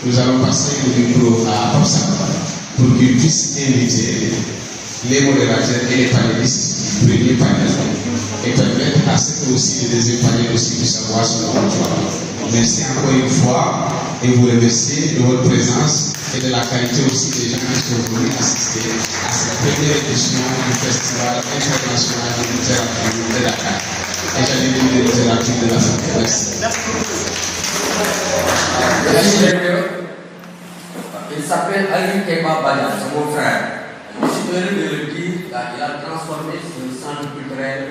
nous allons passer le micro à Popsa pour qu'il puisse inviter les modérateurs et les panélistes du premier panel et permettre à ce que aussi les deuxième panel aussi puissent avoir son contrôle. Merci encore une fois et vous remercier de votre présence et de la qualité aussi des gens qui sont venus assister à cette première édition du Festival international de littérature de Dakar. Et j'allais dire de littérature de l'Afrique. Merci. Merci, il s'appelle Ali Keba Badian, c'est mon frère. Je suis heureux de le dire, il a transformé ce centre culturel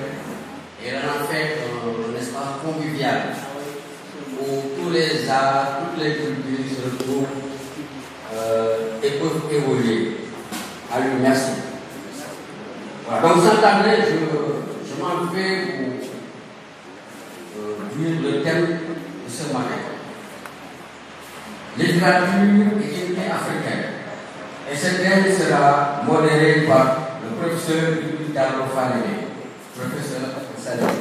et il en a fait un espace convivial où tous les arts, toutes les cultures se retrouvent et peuvent évoluer. À lui, merci. Voilà. Donc, sans tarder, je m'en vais vous dire le thème de ce matin. Littérature et unité africaine. Et cette thème sera modérée par le professeur Carlo Fané, professeur Salut.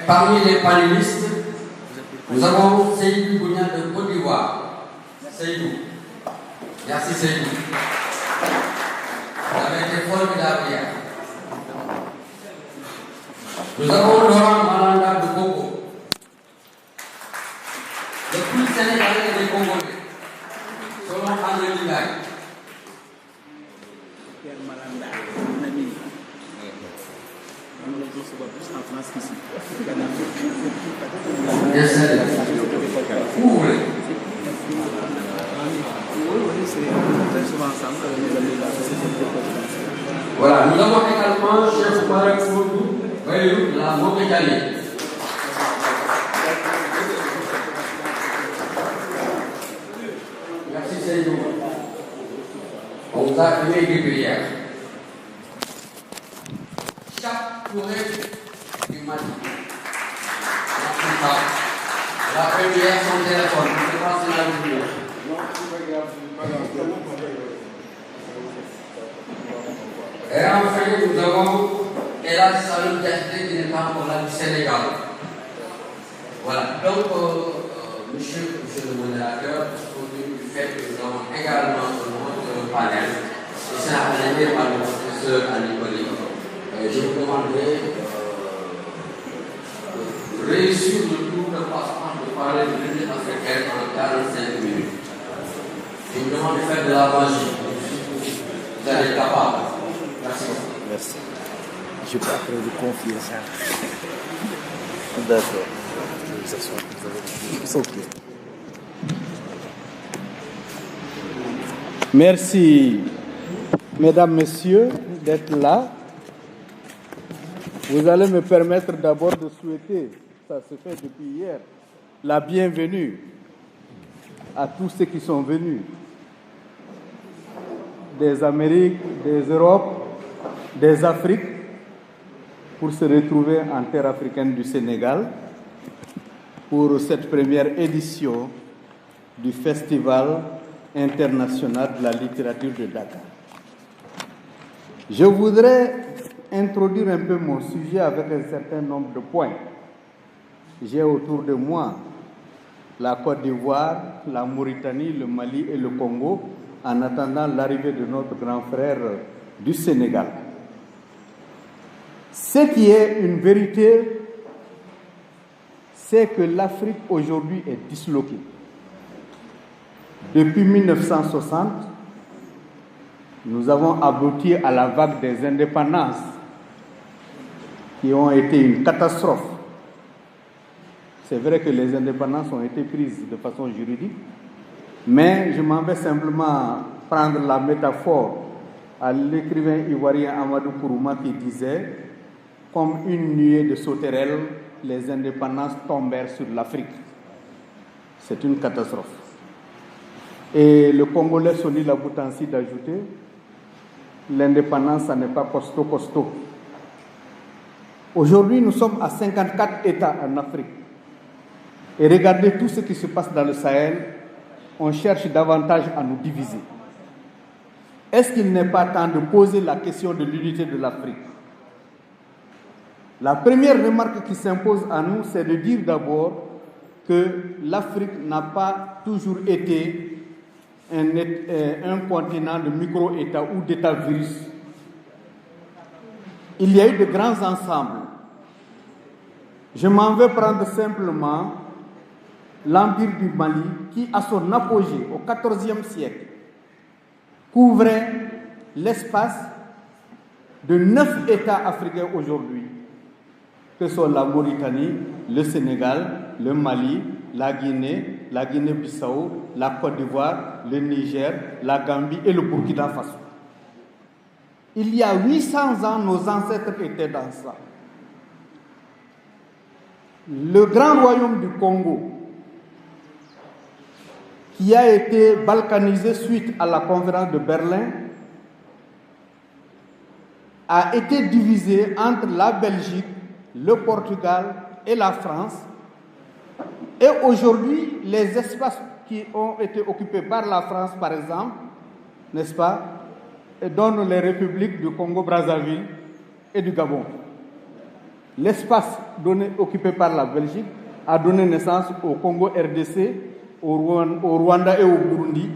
Parmi les panélistes, nous avons Seydou Bougnan de Côte d'Ivoire. Seydou. Merci Seydou. Vous avez été formidable hier. Nous avons Laurent Malanda de Congo. Le plus sénégalais des Congolais, selon André Ligaï. Où vous voulez? Voilà, nous avons également chef Marek Foudou, la Mauritanie. Merci Seydou. On vous a fait des prières. Chaque tournée du Mali. La première, son téléphone. Je pense que c'est la première. Et enfin, nous avons Elas Salou Diaté qui n'est pas encore là du Sénégal. Voilà. Donc, monsieur le modérateur, aujourd'hui, du fait que nous avons également notre panel, et c'est animé par le professeur Ali Boli. Je vous demanderai de réussir le tour de passe-passe de parler de l'unité africaine en 45 minutes. Je vous demande de faire de la magie. Vous allez être capable. Merci. Merci. Je peux après vous confier ça. D'accord. Je vais vous asseoir. Vous avez OK. Merci, mesdames, messieurs, d'être là. Vous allez me permettre d'abord de souhaiter, ça se fait depuis hier, la bienvenue à tous ceux qui sont venus des Amériques, des Europes, des Afriques, pour se retrouver en terre africaine du Sénégal pour cette première édition du Festival international de la littérature de Dakar. Je voudrais introduire un peu mon sujet avec un certain nombre de points. J'ai autour de moi la Côte d'Ivoire, la Mauritanie, le Mali et le Congo, en attendant l'arrivée de notre grand frère du Sénégal. Ce qui est une vérité, c'est que l'Afrique aujourd'hui est disloquée. Depuis 1960, nous avons abouti à la vague des indépendances qui ont été une catastrophe. C'est vrai que les indépendances ont été prises de façon juridique, mais je m'en vais simplement prendre la métaphore à l'écrivain ivoirien Amadou Kourouma qui disait « Comme une nuée de sauterelles, les indépendances tombèrent sur l'Afrique. » C'est une catastrophe. Et le Congolais Soli Laboutansi d'ajouter « L'indépendance, ça n'est pas costaud. » Aujourd'hui, nous sommes à 54 États en Afrique. Et regardez tout ce qui se passe dans le Sahel, on cherche davantage à nous diviser. Est-ce qu'il n'est pas temps de poser la question de l'unité de l'Afrique? La première remarque qui s'impose à nous, c'est de dire d'abord que l'Afrique n'a pas toujours été un continent de micro-États ou d'États-virus. Il y a eu de grands ensembles. Je m'en vais prendre simplement l'Empire du Mali qui, à son apogée au XIVe siècle, couvrait l'espace de 9 États africains aujourd'hui, que sont la Mauritanie, le Sénégal, le Mali, la Guinée-Bissau, la Côte d'Ivoire, le Niger, la Gambie et le Burkina Faso. Il y a 800 ans, nos ancêtres étaient dans ça. Le grand royaume du Congo, qui a été balkanisé suite à la conférence de Berlin, a été divisé entre la Belgique, le Portugal et la France. Et aujourd'hui, les espaces qui ont été occupés par la France, par exemple, n'est-ce pas, donnent les républiques du Congo-Brazzaville et du Gabon. L'espace occupé par la Belgique a donné naissance au Congo-RDC, au Rwanda et au Burundi.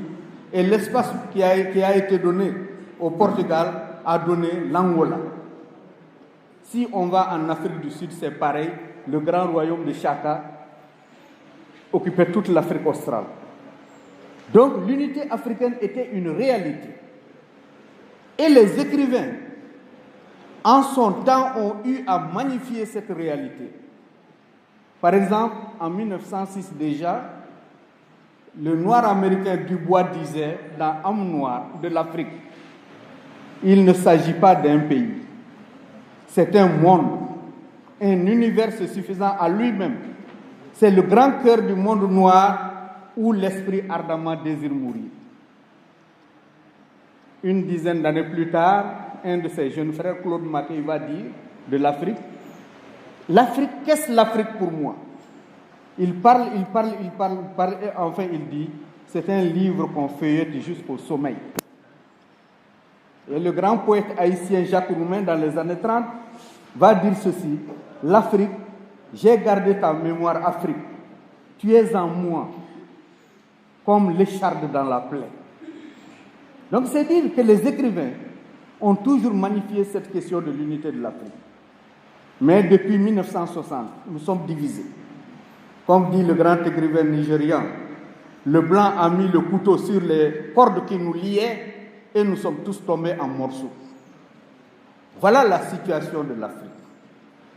Et l'espace qui a été donné au Portugal a donné l'Angola. Si on va en Afrique du Sud, c'est pareil. Le grand royaume de Chaka occupait toute l'Afrique australe. Donc l'unité africaine était une réalité. Et les écrivains, en son temps, ont eu à magnifier cette réalité. Par exemple, en 1906 déjà, le noir américain Dubois disait dans Homme noir de l'Afrique, il ne s'agit pas d'un pays, c'est un monde, un univers suffisant à lui-même. C'est le grand cœur du monde noir où l'esprit ardemment désire mourir. Une dizaine d'années plus tard, un de ses jeunes frères, Claude Mackay, va dire de l'Afrique, l'Afrique, qu'est-ce l'Afrique pour moi? Il parle, et enfin il dit, c'est un livre qu'on feuillette jusqu'au sommeil. Et le grand poète haïtien Jacques Roumain, dans les années 30, va dire ceci, l'Afrique, j'ai gardé ta mémoire Afrique, tu es en moi, comme l'écharde dans la plaie. Donc c'est dire que les écrivains ont toujours magnifié cette question de l'unité de l'Afrique. Mais depuis 1960, nous sommes divisés. Comme dit le grand écrivain nigérian, le blanc a mis le couteau sur les cordes qui nous liaient et nous sommes tous tombés en morceaux. Voilà la situation de l'Afrique.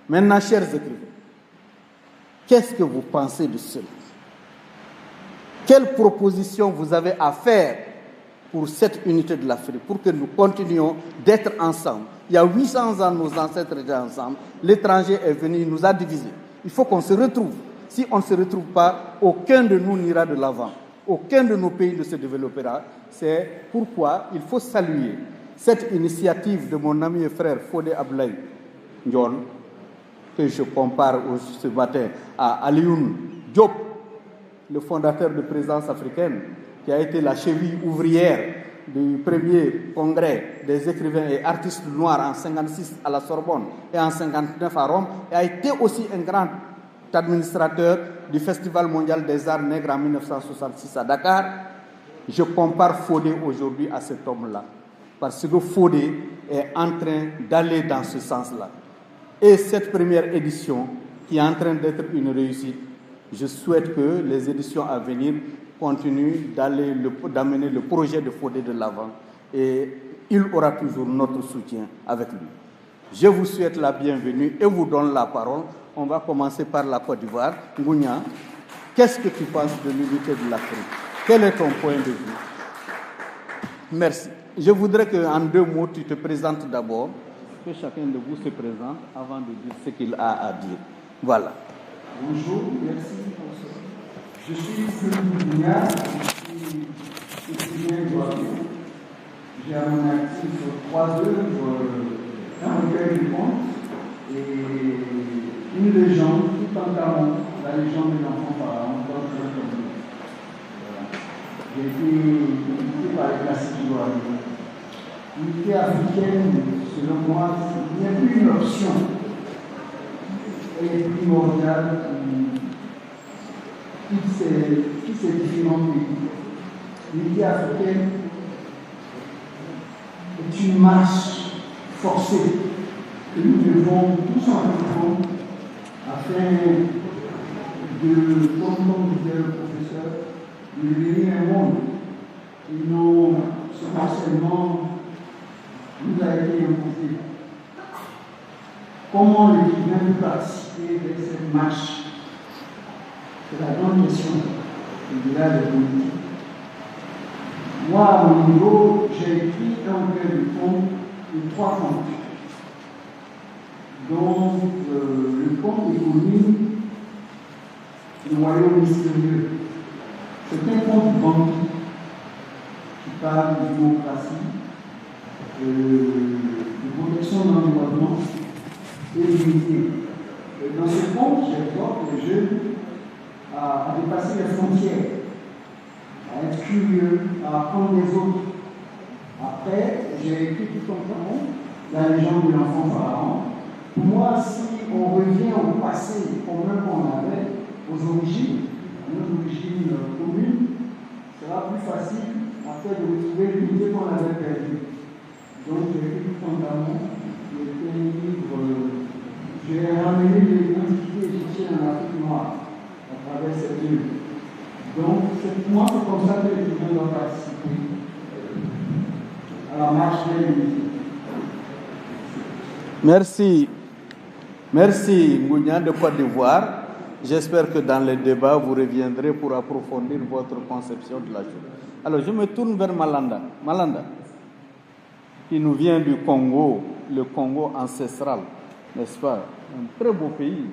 Maintenant, chers écrivains, qu'est-ce que vous pensez de cela? Quelle proposition vous avez à faire pour cette unité de l'Afrique, pour que nous continuions d'être ensemble? Il y a 800 ans, nos ancêtres étaient ensemble. L'étranger est venu, il nous a divisés. Il faut qu'on se retrouve. Si on ne se retrouve pas, aucun de nous n'ira de l'avant. Aucun de nos pays ne se développera. C'est pourquoi il faut saluer cette initiative de mon ami et frère Fodé Ablaye Ndion, que je compare ce matin à Alioune Diop, le fondateur de Présence africaine, qui a été la cheville ouvrière du premier congrès des écrivains et artistes noirs en 1956 à la Sorbonne et en 1959 à Rome, et a été aussi un grand administrateur du Festival mondial des arts nègres en 1966 à Dakar. Je compare Fodé aujourd'hui à cet homme-là, parce que Fodé est en train d'aller dans ce sens-là. Et cette première édition, qui est en train d'être une réussite, je souhaite que les éditions à venir continuent d'amener le projet de Fodé de l'avant, et il aura toujours notre soutien avec lui. Je vous souhaite la bienvenue et vous donne la parole. On va commencer par la Côte d'Ivoire. Ngounia, qu'est-ce que tu penses de l'unité de l'Afrique? Quel est ton point de vue? Merci. Je voudrais qu'en 2 mots, tu te présentes d'abord, que chacun de vous se présente avant de dire ce qu'il a à dire. Voilà. Bonjour, merci pour ça. Je suis Seydou Ngounia, je suis étudiant droitier. J'ai à mon actif 3 œuvres, un recueil de contes et une légende, tout en Cameroun, la légende de l'enfant pharaon, dans le Cameroun. Voilà. J'ai été éduqué par les classiques ivoiriens. L'unité africaine, selon moi, il n'y a plus une option. est primordiale pour tous ces différents pays. L'unité africaine est une marche forcée que nous devons tous entreprendre afin de, comme disait le professeur, de devenir un monde. Et non, ce harcèlement nous a été imposé. Comment le divin peut participer de cette marche? C'est la grande question au-delà des politiques. Moi, à mon niveau, j'ai écrit un recueil de contes de 3 contes. Donc, le conte est connu, le royaume mystérieux. C'est un conte bantu qui parle de démocratie, de protection de l'environnement et d'unité. Dans ce conte, j'exhorte les jeunes à dépasser les frontières, à être curieux, à apprendre des autres. Après, j'ai écrit tout simplement la légende de l'enfant pharaon. Pour moi, si on revient au passé commun qu'on avait, aux origines, à nos origines communes, ce sera plus facile après de retrouver l'unité qu'on avait perdue. Donc, j'ai écrit tout simplement un livre. J'ai ramené l'identité égyptienne en Afrique noire à travers cette œuvre. Donc, pour moi, c'est comme ça que les étudiants doivent participer à la marche de l'unité. Merci. Merci, Ngounia de Côte d'Ivoire. J'espère que dans les débats, vous reviendrez pour approfondir votre conception de la chose. Alors, je me tourne vers Malanda. Malanda, qui nous vient du Congo, le Congo ancestral, n'est-ce pas? Un très beau pays,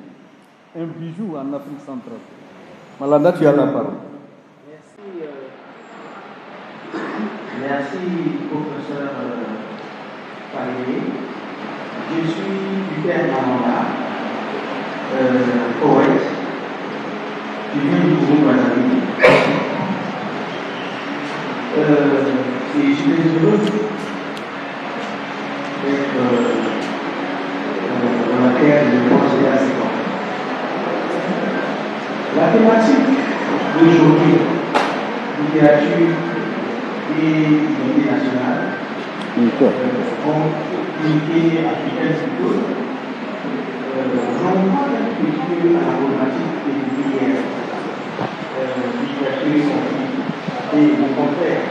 un bijou en Afrique centrale. Malanda, tu as la parole. Merci, professeur Pallier. Je suis du père Malanda, poète. Je viens du Congo-Brazzaville. Et je suis heureux d'être dans la terre de Conseil à Séquent. La thématique d'aujourd'hui, littérature et unité nationale, unité africaine plutôt, j'en parle un petit peu à la problématique des hier, littérature et conflit. Et mon contraire,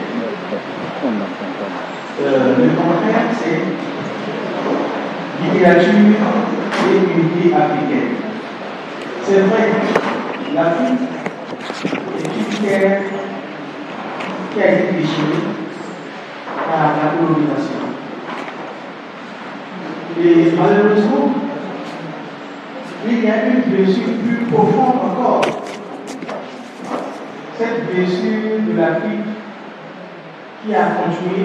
le contraire, c'est littérature et unité africaine. C'est vrai, l'Afrique est une terre qui a été déchirée par la colonisation. Et malheureusement, il y a une blessure plus profonde encore. Cette blessure de l'Afrique qui a continué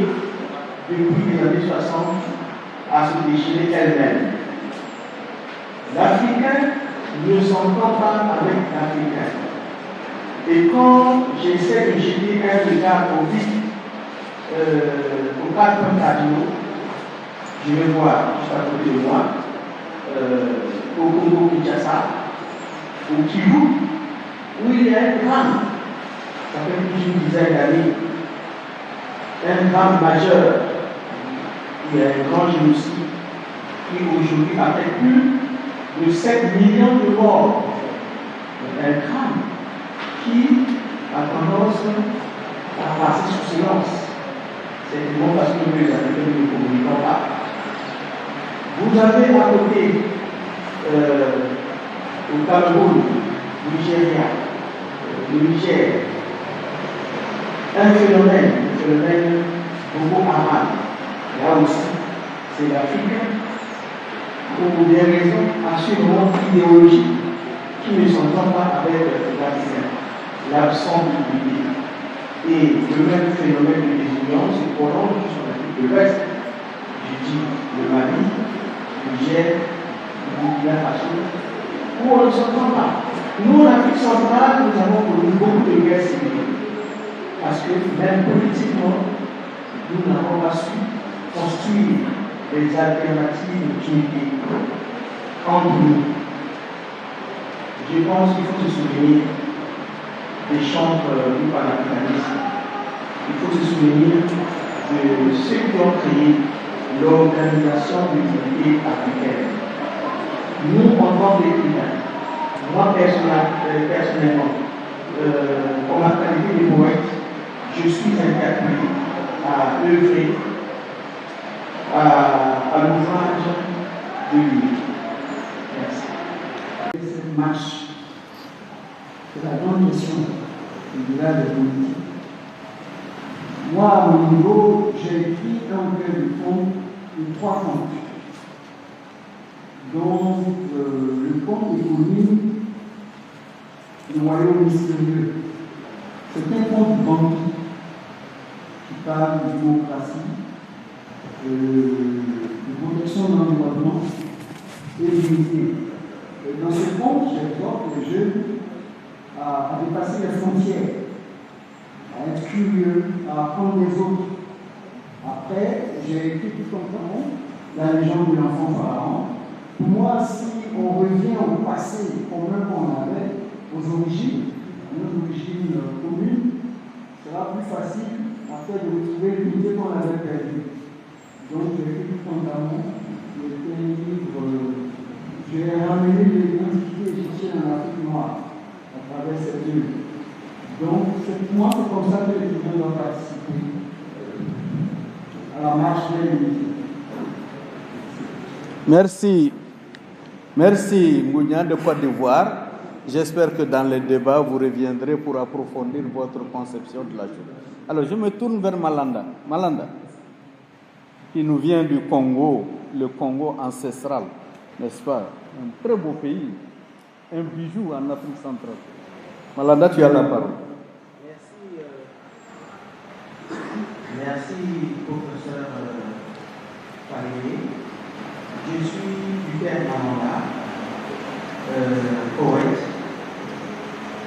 depuis les années 60 à se déchirer elle-même. L'Africain ne s'entend pas avec l'Africain. Et quand j'essaie de jeter un regard au vide, aux 4 points cardinaux, je vais voir juste à côté de moi, au Congo-Kinshasa, au Kivu, où il y a un drame, ça fait plus d'une dizaine d'années, un drame majeur. Il y a un grand génocide qui aujourd'hui affecte plus de 7 millions de morts. Un drame qui a tendance à passer sous silence. C'est évidemment parce que les Africains ne communiquent pas. Vous avez à côté, au Cameroun, au Nigeria, au Niger, un phénomène Boko Haram. Là aussi, c'est l'Afrique, pour des raisons assurément idéologiques qui ne s'entendent pas avec l'absence d'unité. Et le même phénomène de désunion se prolonge sur l'Afrique de l'Ouest. Je dis le Mali, le Niger, le Burkina Faso, où on ne s'entend pas. Nous, en Afrique centrale, nous avons connu beaucoup de guerres civiles. Parce que même politiquement, nous n'avons pas su construire des alternatives d'unité entre nous. je pense qu'il faut se souvenir des chantres du panafricanisme. Il faut se souvenir de ceux qui ont créé l'Organisation de l'unité africaine. Nous, en tant qu'écrivains, moi personnellement, en ma qualité de poète, je suis interpellé à œuvrer à l'ouvrage de l'unité. Merci. Cette marche, c'est la grande question du village de politique. Moi, à mon niveau, j'ai écrit un recueil de contes de 3 contes, dont le conte éponyme Le royaume mystérieux. C'est un conte banquier qui parle de démocratie, de protection de l'environnement et d'unité. Dans ce conte, j'exhorte les jeunes à dépasser les frontières, à être curieux, à apprendre des autres. Après, j'ai écrit tout simplement la légende de l'enfant pharaon. Pour moi, si on revient au passé commun qu'on avait, aux origines, à nos origines communes, ce sera plus facile après de retrouver l'unité qu'on avait perdue. Donc, j'ai écrit tout simplement un livre. J'ai ramené l'identité égyptienne en Afrique noire à travers cette œuvre. Donc, pour moi, c'est comme ça que les étudiants doivent participer à la marche de l'unité. Merci. Merci, Ngounia de Côte d'Ivoire. J'espère que dans les débats, vous reviendrez pour approfondir votre conception de la chose. Alors, je me tourne vers Malanda. Malanda, qui nous vient du Congo, le Congo ancestral, n'est-ce pas? Un très beau pays, un bijou en Afrique centrale. Malanda, tu as la parole. Merci, professeur Pallier. Je suis du père Malanda, poète.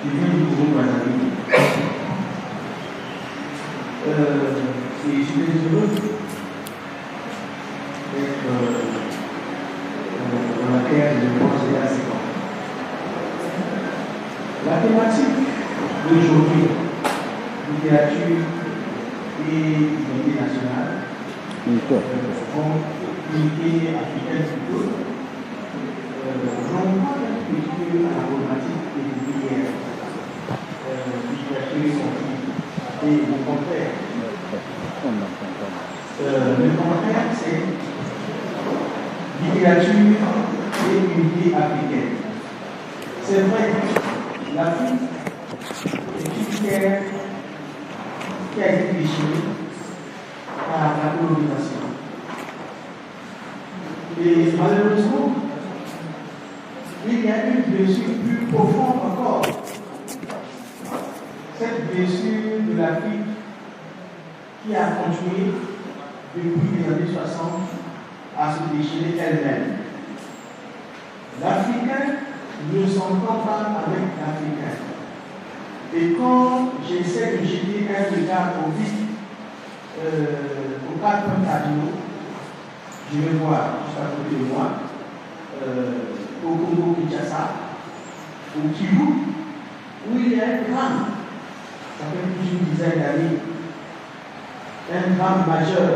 Je viens du Congo-Brazzaville. Et je suis heureux d'être dans la terre de penser à ces temps. La thématique d'aujourd'hui, littérature et unité nationale, unité africaine plutôt, n'ont pas d'études à la problématique des hier. Littérature scientifique et au contraire. Le contraire, c'est littérature et unité africaine. C'est vrai, l'Afrique est une terre qui a été déchirée par la colonisation. Et malheureusement, il y a une blessure plus profonde encore. Cette blessure de l'Afrique qui a continué depuis les années 60 à se déchirer elle-même. L'Africain ne s'entend pas avec l'Africain. Et quand j'essaie de jeter un regard au vide, aux 4 points cardinaux, je vais voir juste à côté de moi, au Congo-Kinshasa, au Kivu, où il y a un drame. Ça fait plus d'une dizaine d'années. Un drame majeur.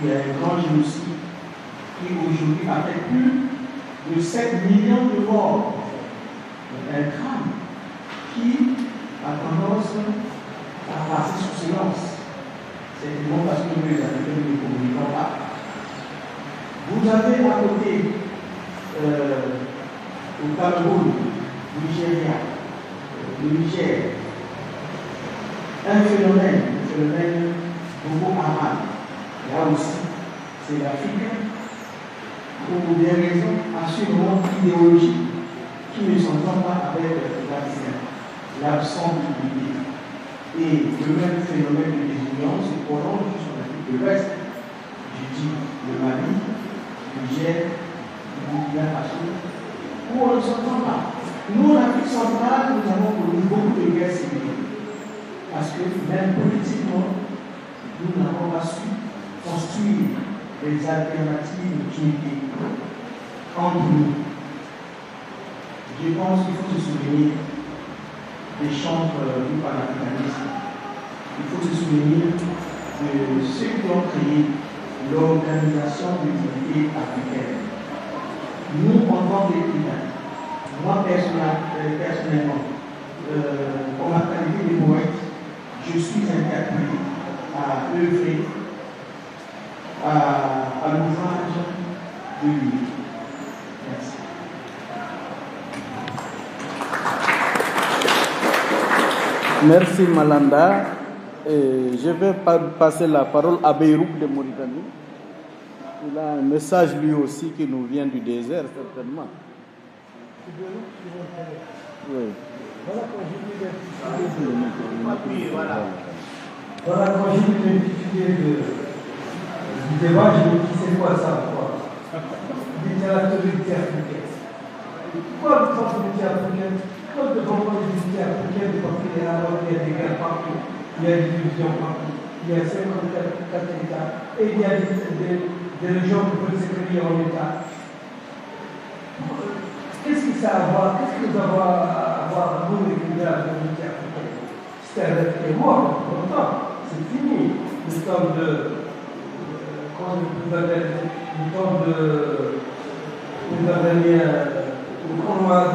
Il y a un grand génocide qui aujourd'hui affecte plus de 7 millions de morts. Un drame qui a tendance à passer sous silence. C'est évidemment parce que nous, les Africains, ne communiquons pas. Vous avez à côté, au Cameroun, au Nigeria, le Niger, un phénomène, le phénomène Boko Haram. Là aussi, c'est l'Africain, pour des raisons assurément idéologiques, qui ne s'entendent pas avec l'Africain, l'absence d'unité. Et le même phénomène de désunion se prolonge sur l'Afrique de l'Ouest. Je dis le Mali, le Niger, le Burkina Faso, où on ne s'entend pas. Nous, en Afrique centrale, nous avons connu beaucoup de guerres civiles. Parce que même politiquement, nous n'avons pas su construire des alternatives d'unité entre nous. je pense qu'il faut se souvenir des chantres du panafricanisme. Il faut se souvenir de ceux qui ont créé l'Organisation de l'unité africaine. Nous, en tant qu'écrivains, moi personnellement, en ma qualité de poète, je suis interpellé à œuvrer à l'ouvrage de l'unité. Merci. Merci Malanda. Et je vais passer la parole à Beyrouth de Mauritanie. Il a un message lui aussi qui nous vient du désert, certainement. Oui. Voilà, quand j'ai vu l'intitulé du débat, je me dis c'est quoi ça, quoi? Littératurité africaine. Pourquoi le temps de l'unité africaine? Pourquoi devant l'unité africaine? Parce qu'il y a des guerres partout, il y a des divisions partout, il y a 54 États, et il y a des régions qui peuvent se créer en État. Qu'est-ce que ça a à voir? Qu'est-ce que nous avons à voir, nous, les Guinéens, de l'unité africaine? C'est mort, longtemps, c'est fini. Le temps de. Quand vous avez le temps de. Vous avez le combat,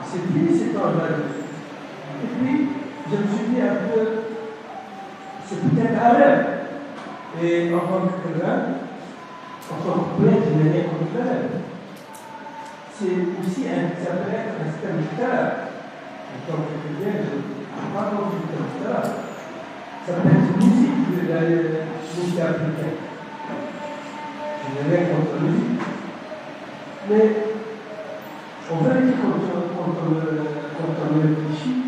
c'est fini ces temps-là. Et puis, je me suis dit un peu, c'est peut-être un rêve. Et en tant qu'écrivain, en tant que poète, je n'ai rien contre le rêve. C'est aussi ça peut être un système littéraire. En tant qu'écrivain, pas contre le littéraire. Ça peut être musique de la musique africaine. Je n'ai rien contre la musique. Mais en vérité, quand on réfléchit,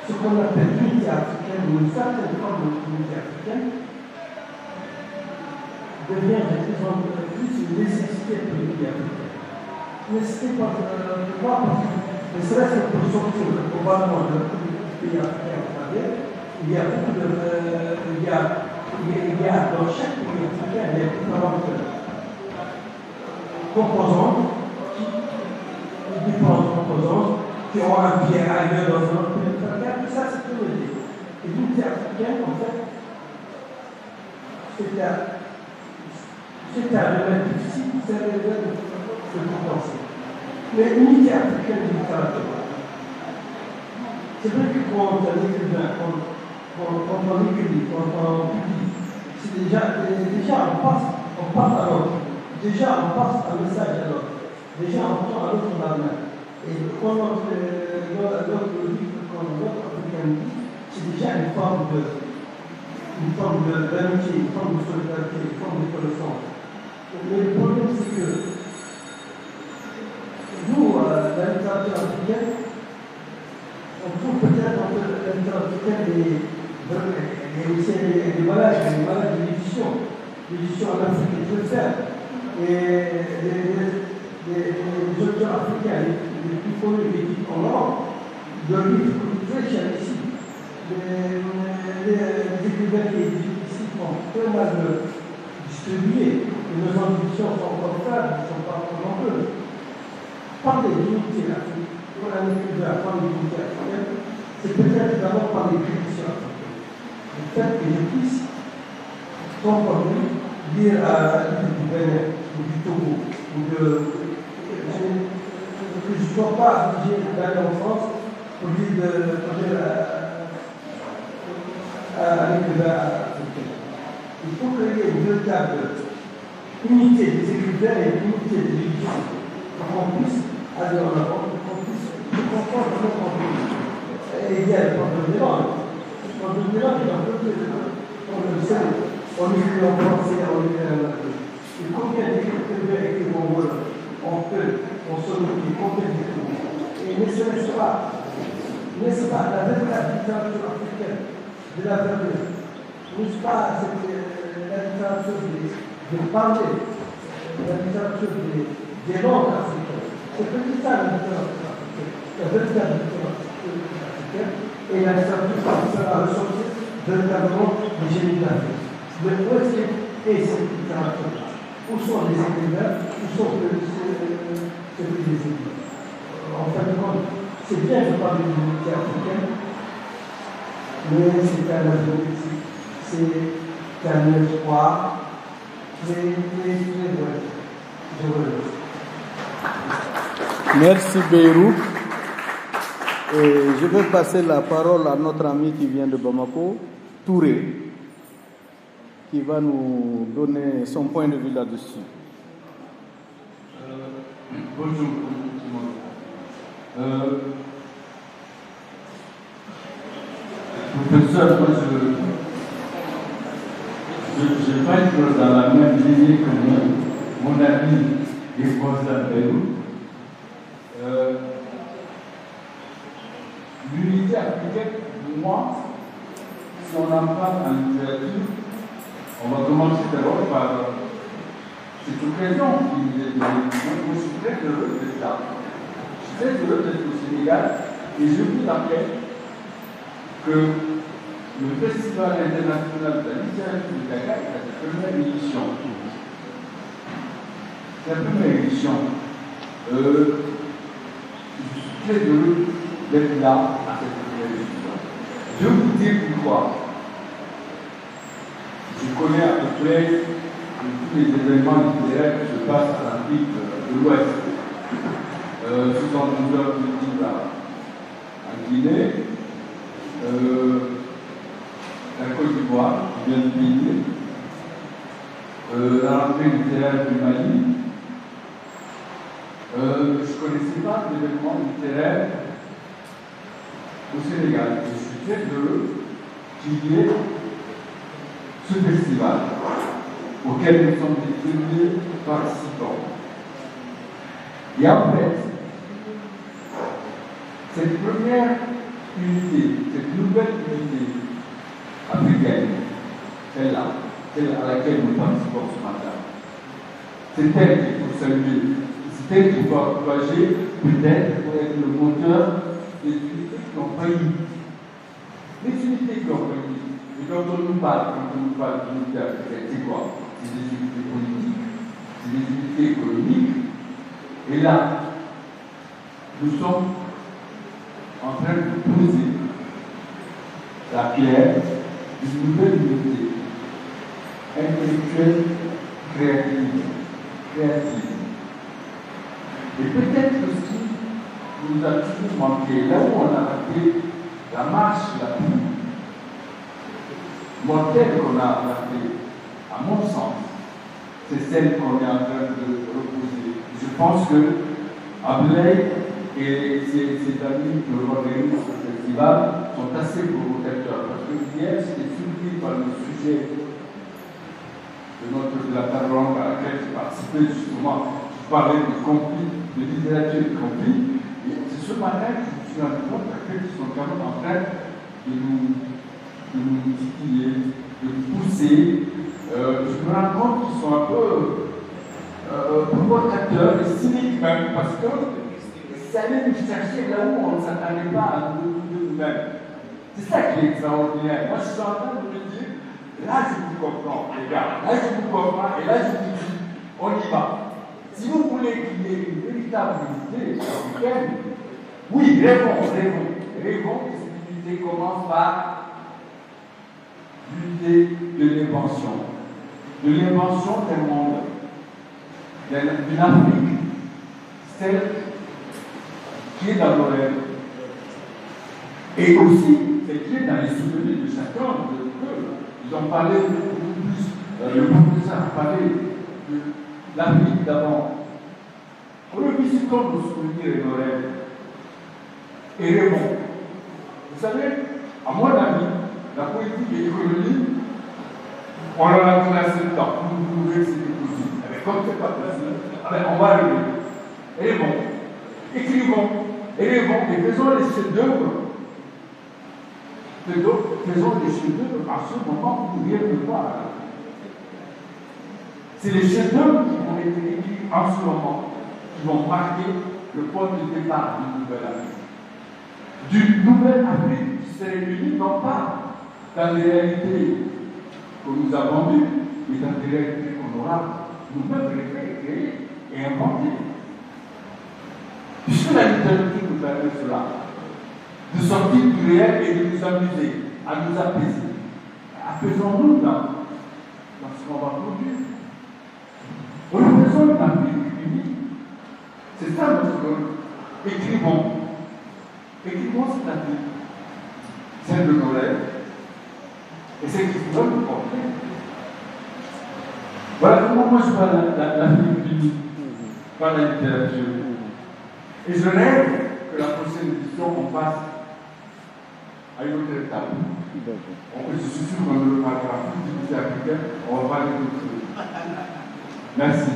ce qu'on appelle l'unité africaine, ou une certaine forme d'unité africaine, devient de plus en plus une nécessité pour l'unité africaine. Nécessité pour moi, parce que ne serait-ce que pour sortir probablement de pays africains il y a beaucoup de. Il y a dans chaque pays africain des différentes composantes qui ont un pied ailleurs dans un autre pays africain. Tout ça, c'est tout le dit. Et l'unité africaine, en fait, c'est un remède difficile, c'est un remède de compenser. Mais l'unité africaine du littérature, c'est vrai que quand on écrivain, quand on écrit, quand on publie, c'est déjà on passe à l'autre. Déjà on passe un message à l'autre. Déjà on prend à l'autre la main. Et quand l'autre livre, quand l'autre africain dit, c'est déjà une forme d'amitié, une forme de solidarité, une forme de connaissance. Mais le problème c'est que nous, la littérature africaine, on trouve peut-être entre la littérature africaine des malades de l'édition. L'édition en Afrique est très faible. Et les auteurs africains les plus connus, les titres en Europe, de livres coûtent très cher ici. Les écrivains qui éditent ici sont très mal distribués. Et nos ambitions sont encore faibles, ne sont pas trop nombreuses. Parler d'unité africaine, pour un écrivain, parler d'unité africaine, c'est peut-être d'abord par les créations africaines. Le fait que je puisse, comme dire à l'île du Bénin, ou du Togo, que je ne sois pas obligé d'aller en France pour dire à l'écrivain africain. Il faut créer une véritable unité des écrivains et une unité des éditions pour qu'on puisse aller en avant, pour qu'on puisse se comprendre dans notre pays. Et il y a le problème des langues. Le problème des langues, on écrit en français, on écrit en anglais. Et combien d'écrivains écrivent en wolof, en feu, en sonorité, combien d'écrivains? Et ne serait-ce pas la véritable littérature africaine de la verdure, n'est-ce pas la littérature de parler, la littérature des langues africaines? C'est peut-être ça la littérature africaine, la véritable littérature africaine, et la littérature qui fera ressortir véritablement les génies de l'Afrique. Mais où est-ce qu'est cette littérature-là? Où sont les écrivains? Où sont les écrivains? en fin de compte, c'est bien de parler de l'unité africaine, mais c'est un avenir, c'est un espoir très, très, très vrai. Je vous remercie. Merci Beyrouth. Et je vais passer la parole à notre ami qui vient de Bamako, Touré, qui va nous donner son point de vue là-dessus. Bonjour tout le monde. Professeur, moi je vais pas être dans la même lignée que mon ami responsable Beyrouth. L'unité africaine, pour moi, si on en parle en littérature, on va commencer d'abord par cette occasion qui nous est donnée. Moi, je suis très heureux d'être là. Je suis très heureux d'être au Sénégal et je vous rappelle que le Festival international de la littérature de Dakar est sa première édition. C'est la première édition. Je suis très heureux d'être là à cette première édition. Je vais vous dire pourquoi. Je connais à peu près tous les événements littéraires qui se passent à l'Afrique de l'Ouest. 72 heures de livre en Guinée, la Côte d'Ivoire, qui vient de finir, la rentrée littéraire du Mali. Je ne connaissais pas d'événements littéraires au Sénégal. Je suis très heureux qu'il y ait ce festival auquel nous sommes les premiers participants. Et en fait, cette première unité, cette nouvelle unité africaine, celle-là, celle à laquelle nous participons ce matin, c'est elle qu'il faut saluer, c'est elle qui va encourager, peut-être, pour être le moteur des unités qui ont failli. Les unités qui ont failli. Et quand on nous parle d'unité africaine, c'est quoi? C'est des unités politiques, c'est des unités économiques. Et là, nous sommes en train de poser la pierre d'une nouvelle unité intellectuelle, créative. Et peut-être que ce qui nous a toujours manqué, là où on a raté la marche la plus mortelle qu'on a ratée, à mon sens, c'est celle qu'on est en train de reposer. Je pense que Ablaye et ses amis qui organisent ce festival sont assez provocateurs. Parce que hier, j'étais surpris par le sujet de la table ronde à laquelle j'ai participé, justement. Je parlais de conflit, de littérature de conflit. Et c'est ce matin que je me suis rendu compte qu'ils sont quand même en train de nous titiller, de nous pousser. Je me rends compte qu'ils sont un peu provocateurs et cyniques même, parce que ça allait nous chercher là où on ne s'attendait pas à nous-mêmes. C'est ça qui est extraordinaire. Moi, je suis en train de me dire, là, je vous comprends, les gars, là, je vous comprends, et là, je vous dis, on y va. Si vous voulez qu'il y ait une véritable unité africaine, oui, rêvons que cette unité commence par l'unité de l'invention d'un monde, d'une Afrique, celle qui est dans nos rêves, et aussi celle qui est dans les souvenirs de chacun de eux. Ils ont parlé beaucoup plus, le professeur a parlé de l'Afrique d'avant. Revisitons nos souvenirs et nos rêves, et rêvons. Vous savez, à mon avis, la politique et l'économie, on en a donné assez de temps pour nous prouver que c'était possible. Mais comme ce n'est pas possible, on va rêver. Rêvons, écrivons, et rêvons, et faisons les chefs-d'œuvre. Faisons les chefs-d'œuvre à ce moment où rien ne va. C'est les chefs-d'œuvre qui ont été écrits en ce moment qui vont marquer le point de départ d'une nouvelle Afrique. D'une nouvelle Afrique qui serait unie non pas dans les réalités que nous avons vues, mais dans des réalités qu'on aura nous-mêmes créées et inventées. Puisque Si la littérature nous permet cela, de sortir du réel et de nous amuser, à nous apaiser, apaisons-nous dans ce qu'on va produire. Refaisons une Afrique unie. C'est ça notre rôle. Écrivons. Écrivons cette Afrique. Celle de nos rêves. Et c'est qui pourrait nous porter. Voilà comment moi je vois l'Afrique unie par la littérature. Et je rêve que la prochaine édition, on passe à une autre étape. Je suis sûr qu'on ne parlera plus du lycée africain, on va parler d'autres choses. Merci.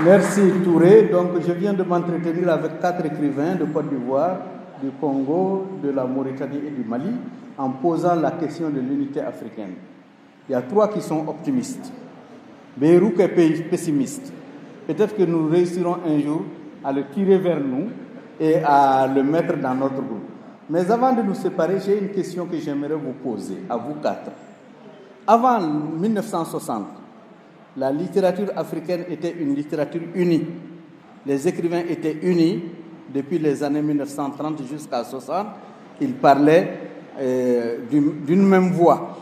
Merci Touré. Donc je viens de m'entretenir avec 4 écrivains de Côte d'Ivoire, du Congo, de la Mauritanie et du Mali en posant la question de l'unité africaine. Il y a 3 qui sont optimistes. Beyrouk est pessimiste. Peut-être que nous réussirons un jour à le tirer vers nous et à le mettre dans notre groupe. Mais avant de nous séparer, j'ai une question que j'aimerais vous poser, à vous 4. Avant 1960, la littérature africaine était une littérature unie. Les écrivains étaient unis depuis les années 1930 jusqu'à 60. Ils parlaient d'une même voix.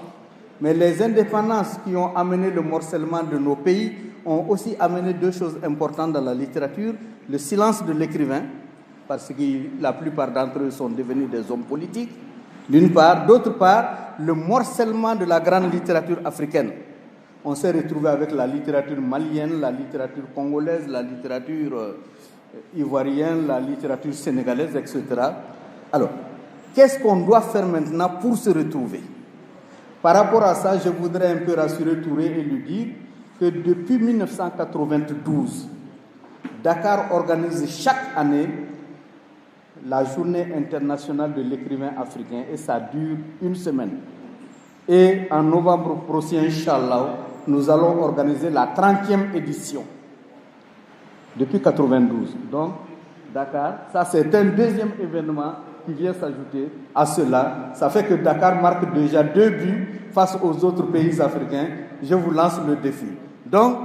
Mais les indépendances qui ont amené le morcellement de nos pays ont aussi amené 2 choses importantes dans la littérature. Le silence de l'écrivain, parce que la plupart d'entre eux sont devenus des hommes politiques, d'une part. D'autre part, le morcellement de la grande littérature africaine. On s'est retrouvé avec la littérature malienne, la littérature congolaise, la littérature ivoirienne, la littérature sénégalaise, etc. Alors, qu'est-ce qu'on doit faire maintenant pour se retrouver? Par rapport à ça, je voudrais un peu rassurer Touré et lui dire que depuis 1992, Dakar organise chaque année la journée internationale de l'écrivain africain et ça dure une semaine. Et en novembre prochain, Inch'Allah, nous allons organiser la 30e édition depuis 1992. Donc, Dakar, ça c'est un deuxième événement qui vient s'ajouter à cela. Ça fait que Dakar marque déjà 2 buts face aux autres pays africains. Je vous lance le défi. Donc,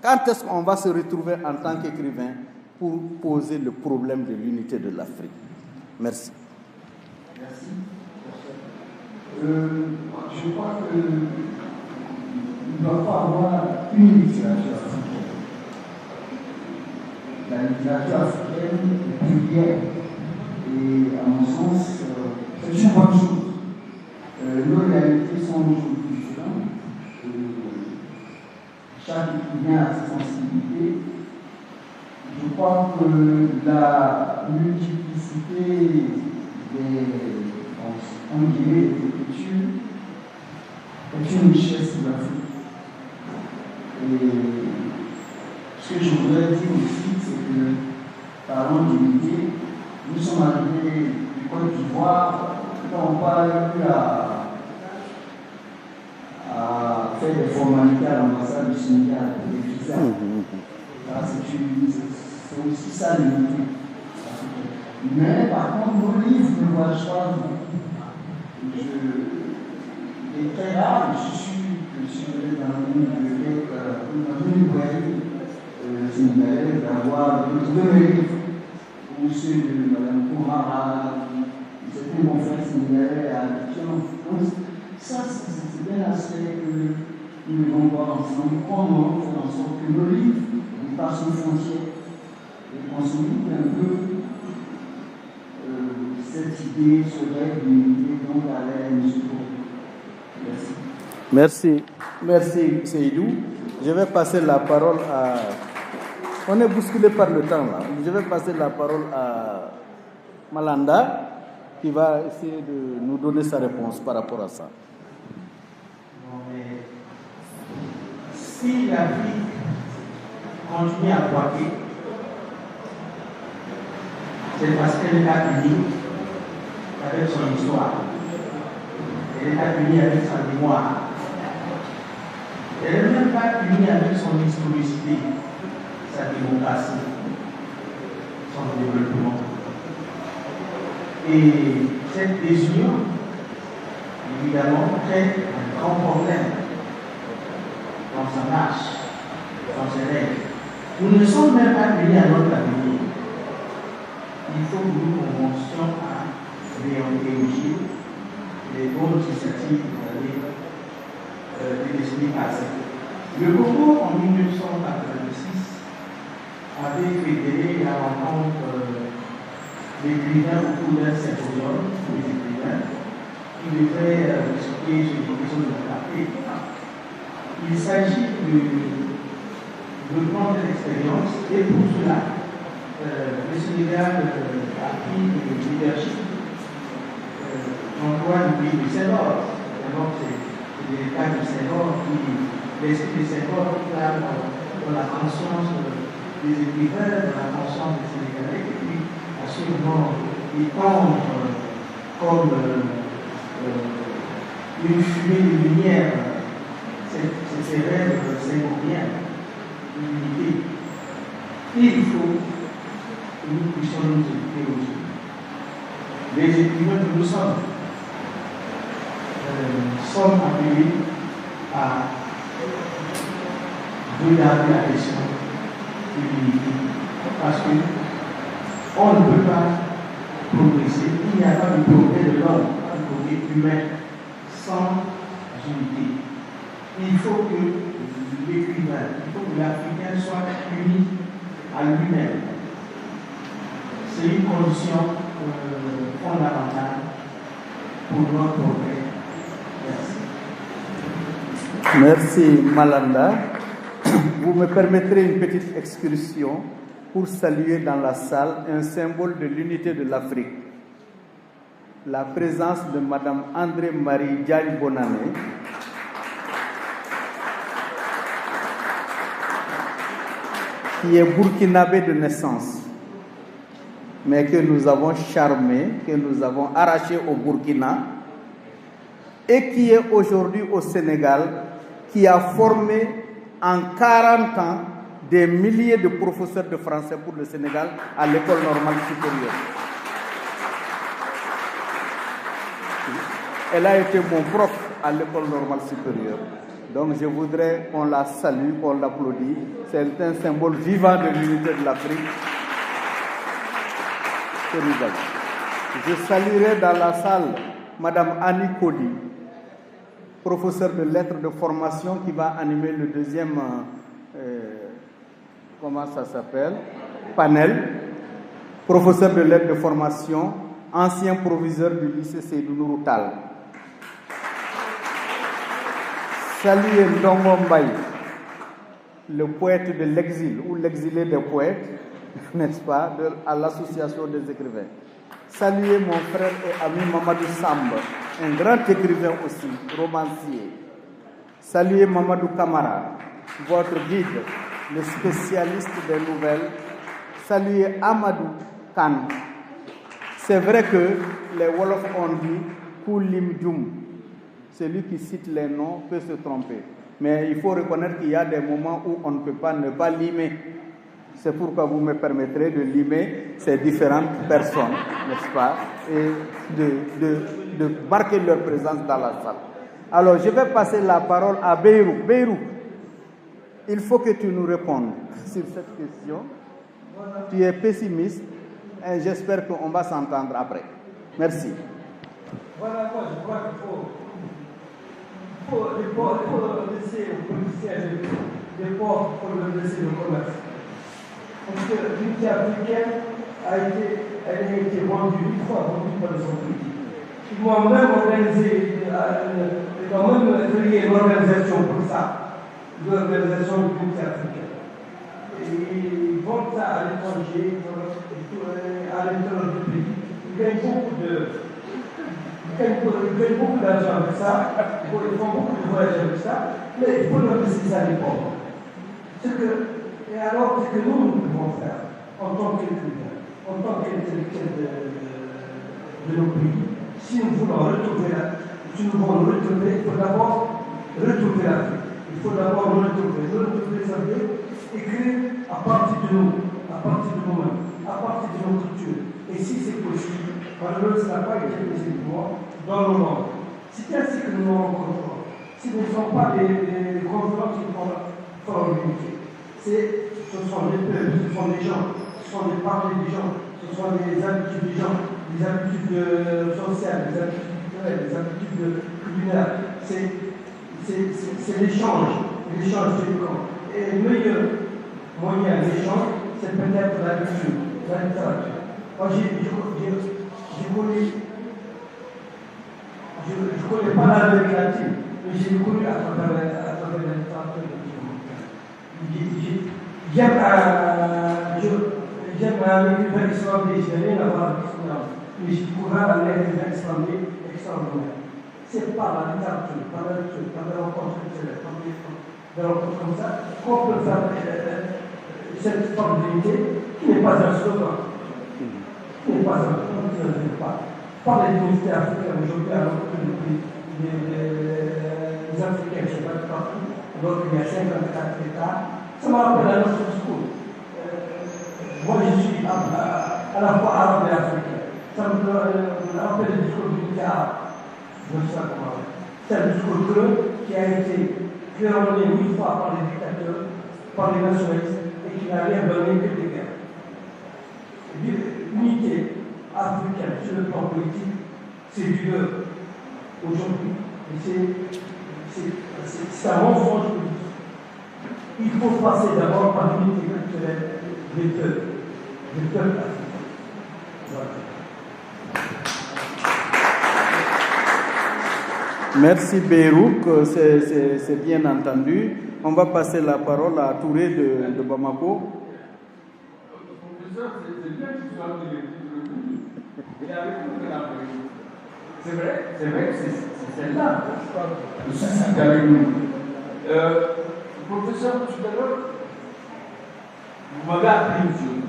quand est-ce qu'on va se retrouver en tant qu'écrivain pour poser le problème de l'unité de l'Afrique? Merci. Merci. Je crois qu'il ne doit pas avoir une littérature africaine. La littérature africaine est plurielle. Et à mon sens, c'est une bonne chose. Nos réalités sont aujourd'hui différentes. Chaque écrivain a sa sensibilité. Je crois que la multiplicité des écritures est une richesse de l'Afrique. Et ce que je voudrais dire aussi, c'est que, parlant d'unité, nous sommes arrivés du Côte d'Ivoire, on n'a pas eu à faire des formalités à l'ambassade du Sénégal pour les visas. C'est aussi ça l'unité. Mais par contre, nos livres ne voyagent pas beaucoup. Il est très rare, je suis allé dans une bibliothèque, dans une librairie sénégalaise, de trouver mes livres. Ou ceux de Mme Kourara, certains confrères sénégalais à Abidjan. Donc, ça, c'est bien l'aspect que nous devons voir ensemble. Comment faire en sorte que nos livres dépassent nos frontières et qu'on se limite un peu cette idée, ce rêve d'unité dont parlait M. Merci. Merci Seydou. Je vais passer la parole à... On est bousculé par le temps là. Je vais passer la parole à Malanda qui va essayer de nous donner sa réponse par rapport à ça. Non, mais si l'Afrique continue à boiter, c'est parce qu'elle n'est pas unie avec son histoire. Elle n'est pas unie avec sa mémoire. Elle n'est même pas unie avec son historicité, sa démocratie, son développement. Et cette désunion, évidemment, crée un grand problème dans sa marche. Nous ne sommes même pas unis à notre avenir. Il faut que nous commencions à réengager les bonnes initiatives de l'esprit passé. Le Congo, en 1986, avait fédéré la rencontre d'écrivains autour d'un symposium, des écrivains, qui devaient discuter sur les questions de l'Afrique. Il s'agit de prendre l'expérience et pour cela, le Sénégal a pris le leadership d'emploi du pays de Senghor. D'abord, c'est l'État de Senghor l'esprit de Senghor qui parle dans la conscience des écrivains, dans la conscience des Sénégalais, et puis assurément étendre comme une fumée de lumière ces rêves sénégaliens d'unité. Il faut que nous puissions nous écouter aussi. Les écrivains que nous sommes appelés à regarder la question de l'unité. Parce qu'on ne peut pas progresser, il n'y a pas de progrès de l'homme, pas de progrès humain, sans unité. Il faut que l'écrivain, il faut que l'Africain soit uni à lui-même. C'est une condition fondamentale pour notre progrès. Merci. Merci Malanda. Vous me permettrez une petite excursion pour saluer dans la salle un symbole de l'unité de l'Afrique. La présence de Madame André-Marie Diagne Bonane, qui est burkinabé de naissance, mais que nous avons charmé, que nous avons arraché au Burkina, et qui est aujourd'hui au Sénégal, qui a formé en 40 ans des milliers de professeurs de français pour le Sénégal à l'école normale supérieure. Elle a été mon prof à l'école normale supérieure. Donc je voudrais qu'on la salue, qu'on l'applaudisse. C'est un symbole vivant de l'unité de l'Afrique que nous avons. Je saluerai dans la salle Madame Annie Kodi, professeur de lettres de formation, qui va animer le deuxième, panel. Professeur de lettres de formation, ancien proviseur du lycée Seydou Nourou Tall. Saluer Ndongo Mbaye, le poète de l'exil, ou l'exilé des poètes, n'est-ce pas, à l'association des écrivains. Saluer mon frère et ami Mamadou Samb, un grand écrivain aussi, romancier. Saluer Mamadou Kamara, votre guide, le spécialiste des nouvelles. Saluer Amadou Khan. C'est vrai que les Wolofs ont dit Koulim Djoum. Celui qui cite les noms peut se tromper. Mais il faut reconnaître qu'il y a des moments où on ne peut pas ne pas limer. C'est pourquoi vous me permettrez de limer ces différentes personnes, n'est-ce pas, et de marquer leur présence dans la salle. Alors, je vais passer la parole à Beyrou. Beyrou, il faut que tu nous répondes sur cette question. Tu es pessimiste et j'espère qu'on va s'entendre après. Merci. Voilà, moi je crois qu'il faut laisser aux policiers des ports pour leur laisser le commerce. Parce que l'unité africaine a été vendue une fois, vendue par les hommes politiques. Ils m'ont même organisé, ils ont même créé une organisation pour ça, l'organisation de l'unité africaine. Et ils vendent ça à l'étranger, à l'intérieur du pays. Ils gagnent beaucoup d'argent avec ça, ils font beaucoup de voyages avec ça, mais il faut leur laisser ça à l'époque. Et alors, ce que nous devons faire, en tant qu'écrivains, en tant qu'intellectuels de nos pays, si nous voulons retrouver il faut d'abord retrouver l'Afrique. Il faut d'abord nous retrouver, ça veut dire écrire à partir de nous, à partir de nous-mêmes, à partir de nos cultures. Et si c'est possible, malheureusement, ça n'a pas été possible pour moi, dans le monde. C'est ainsi que nous nous rencontrons. Si nous ne sommes pas des conférences qui font l'unité. ce sont des peuples, ce sont des gens, ce sont des parties des gens, ce sont des habitudes des gens, des habitudes sociales, des habitudes culturelles, des habitudes culinaires. C'est l'échange fréquent. Et le meilleur moyen d'échange, c'est peut-être la lecture, la littérature. Moi, je connais pas l'Amérique latine, mais j'ai connu à travers la littérature. J'aime l'écrivain islandais, je n'ai rien à voir avec l'islam, mais j'ai découvert un écrivain islandais extraordinaire. C'est par la littérature, par la lecture, par les rencontres culturelles, par des rencontres comme ça, qu'on peut faire cette forme d'unité qui n'est pas un slogan. Qui n'est pas un slogan, qui ne veut pas. Par les diversités africaines aujourd'hui, alors que les Africains se battent partout, alors qu'il y a 54 États, ça me rappelle à notre discours. Moi, je suis à la fois arabe et africain. Ça me rappelle le discours du arabe. C'est un discours creux qui a été clairement 1000 fois par les dictateurs, par les nationalistes, et qui n'a rien donné que des guerres. L'unité africaine sur le plan politique, c'est du beurre aujourd'hui. C'est un mensonge politique. Il faut passer d'abord par l'unité culturelle des peuples africains. Voilà. Merci Beyrouk, c'est bien entendu. On va passer la parole à Touré de Bamako. Professeur, c'est bien que tu sois venu il est avec nous de la vérité. C'est vrai que c'est celle-là. Le souci est avec nous. Professeur, tout à l'heure, vous m'avez appris une chose.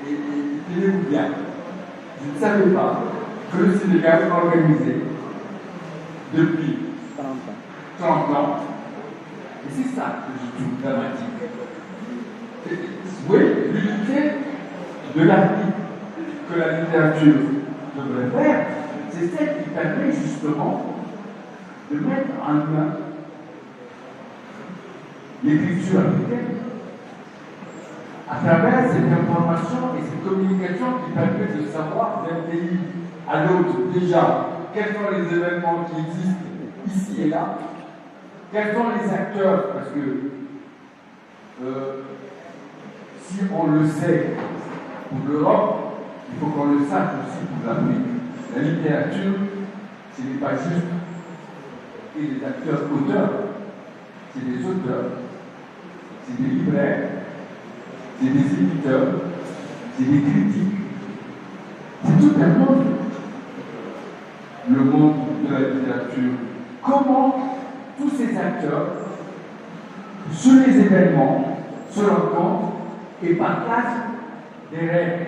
Et tenez-vous bien. Je ne savais pas que le Sénégal organisait depuis 30 ans. Et c'est ça que je trouve dramatique. Oui, l'unité de l'Afrique que la littérature devrait faire, c'est celle qui permet justement de mettre en lien l'écriture africaine à travers cette information et cette communication qui permet de savoir d'un pays à l'autre déjà quels sont les événements qui existent ici et là, quels sont les acteurs, parce que si on le sait pour l'Europe, il faut qu'on le sache aussi pour l'Afrique. La littérature, ce n'est pas juste et des acteurs auteurs, c'est des auteurs, c'est des libraires, c'est des éditeurs, c'est des critiques. C'est tout un monde, le monde de la littérature. Comment tous ces acteurs, sur les événements, se rencontrent et partagent des règles,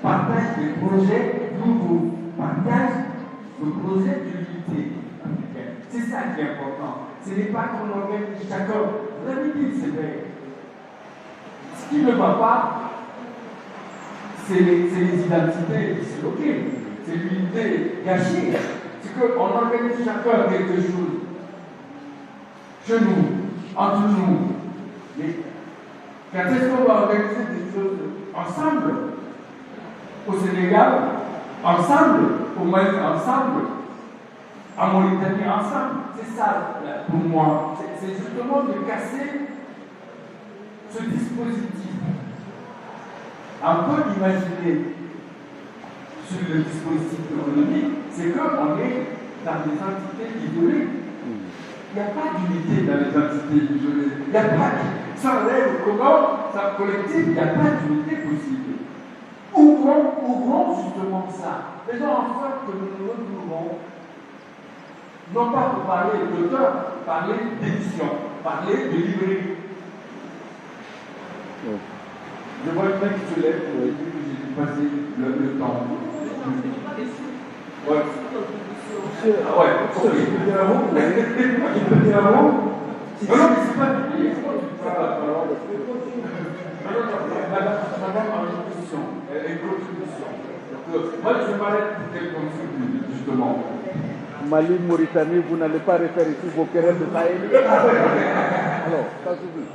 partagent des projets nouveaux, partagent le projet d'unité africaine. C'est ça qui est important. Ce n'est pas qu'on organise chacun. Vous avez dit, c'est vrai. Ce qui ne va pas, c'est les identités disloquées, c'est l'unité gâchée. C'est qu'on organise chacun quelque chose. Chez nous, entre nous. Mais quand est-ce qu'on va organiser des choses ensemble? Au Sénégal, ensemble, au Mali, ensemble, en Mauritanie, ensemble. C'est ça, pour moi. C'est justement de casser ce dispositif. On peut imaginer sur le dispositif économique, c'est qu'on est dans des entités isolées. Il n'y a pas d'unité dans les entités isolées. Il n'y a pas sans règle commun, sans collectif, il n'y a pas d'unité possible. Ouvrons justement ça. Faisons en sorte que nous nous retrouvons, non pas pour parler d'auteur, parler d'édition, parler de librairie. Je vois le mec qui se lève pour dire que j'ai passé le temps. Ouais. Ah ouais, ok. Tu peux dire un mot? Tu peux dire un mot? Non, mais c'est pas fini. Madame a une position, une contribution. Moi, je vais parler pour qu'elle contribue, justement. Mali, Mauritanie, vous n'allez pas refaire ici vos querelles de Sahel. Alors, ça suffit.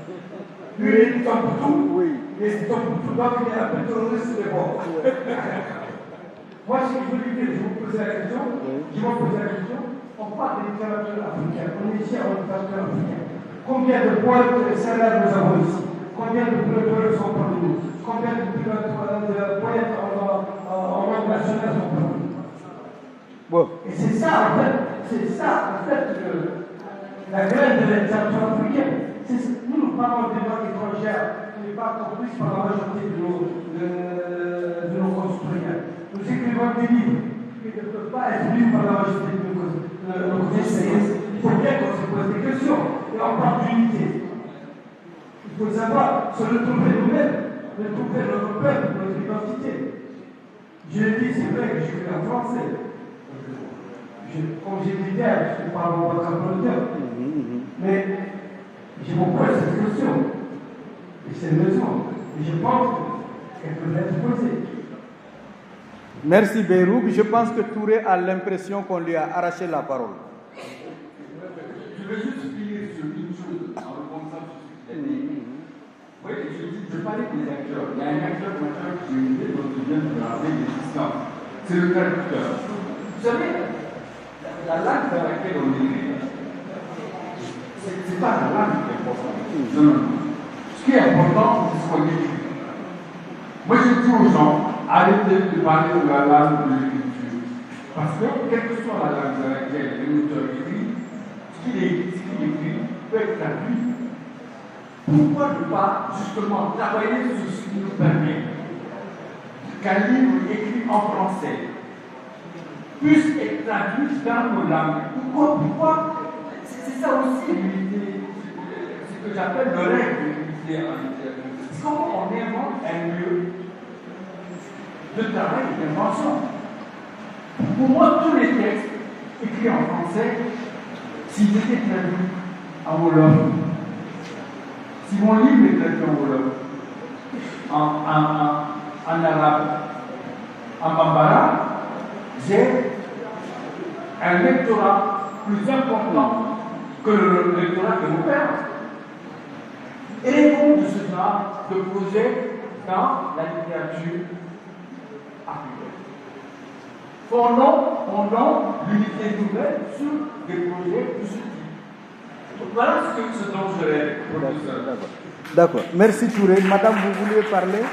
Lui, il est Tombouctou. Oui. Il est Tombouctou, donc il est un peu terroriste de bord. Moi, ce que je veux lui dire, je vais vous poser la question. Je vais vous poser la question. On parle de littérature africaine. On est ici en littérature africaine. Combien de poètes célèbres nous avons ici? Combien de poètes sont parmi nous? Combien de poètes en langue nationale sont parmi nous? Bon. Et c'est ça, en fait, la graine de la littérature africaine. Nous, nous parlons des langues étrangères qui n'est pas comprise par la majorité de nos concitoyens. Nous écrivons des livres qui ne peuvent pas être lus par la majorité de nos concitoyens. Il faut bien qu'on se pose des questions. Et on parle d'unité. Il faut savoir se retrouver nous-mêmes, retrouver notre peuple, notre identité. Je le dis, c'est vrai que je suis en français. Comme j'ai dit hier, je ne suis pas un vocabulaire. Mais je me pose cette question. Et c'est une raison. Et je pense qu'elle peut être posée. Merci Beyrouk. Je pense que Touré a l'impression qu'on lui a arraché la parole. Je veux juste finir sur une chose en répondant sur ce qu'il a dit. Oui, je parlais des acteurs. Il y a un acteur majeur que j'ai oublié dont je viens de me rappeler l'existence. C'est le traducteur. Vous savez, la langue dans laquelle on écrit, c'est pas la langue qui est importante. Non. Ce qui est important, c'est ce qu'on écrit. Moi, je dis aux gens, arrêtez de parler de la langue de l'écriture. Parce que, quelle que soit la langue dans laquelle l'auteur écrit, ce qu'il écrit peut être traduit. Pourquoi ne pas justement travailler sur ce qui nous permet qu'un livre écrit en français puisse être traduit dans nos langues? Pourquoi? C'est ça aussi l'unité, ce que j'appelle le rêve de l'unité en littérature. C'est comment on invente un lieu de travail et d'invention. Pour moi, tous les textes écrits en français, s'ils étaient traduits en wolof, si mon livre est traduit en wolof, en arabe, en bambara, j'ai un lectorat plus important que le lectorat de mon père. Et donc de ce genre de projet dans la littérature africaine. Fondons l'unité nouvelle sur des projets de ce type. Voilà ce dont je vais produire. D'accord. Merci Touré. Madame, vous voulez parler?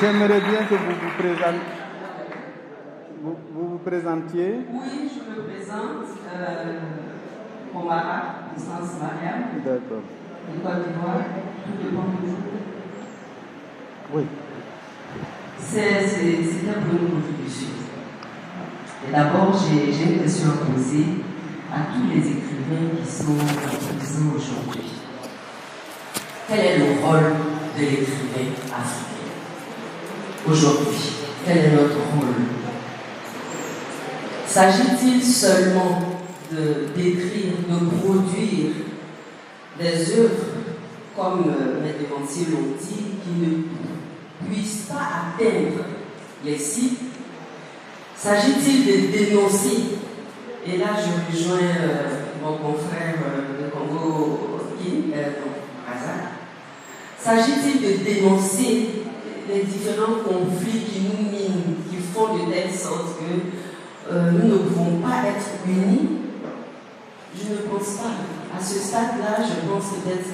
J'aimerais bien que vous vous présentiez. Oui, je me présente. Omara, licence Mariam. D'accord. De Côte d'Ivoire. Tout dépend de vous. Oui. C'est un peu une contribution. Et d'abord, j'ai une question à poser à tous les écrivains qui sont présents aujourd'hui. Quel est le rôle de l'écrivain africain aujourd'hui? Quel est notre rôle? S'agit-il seulement d'écrire, de produire des œuvres, comme mes devanciers l'ont dit, qui ne puissent pas atteindre les cibles? S'agit-il de dénoncer? Et là, je rejoins mon confrère de Congo, Azak. S'agit-il de dénoncer les différents conflits qui nous minent, qui font de telle sorte que nous ne pouvons pas être unis? Je ne pense pas. À ce stade-là, je pense peut-être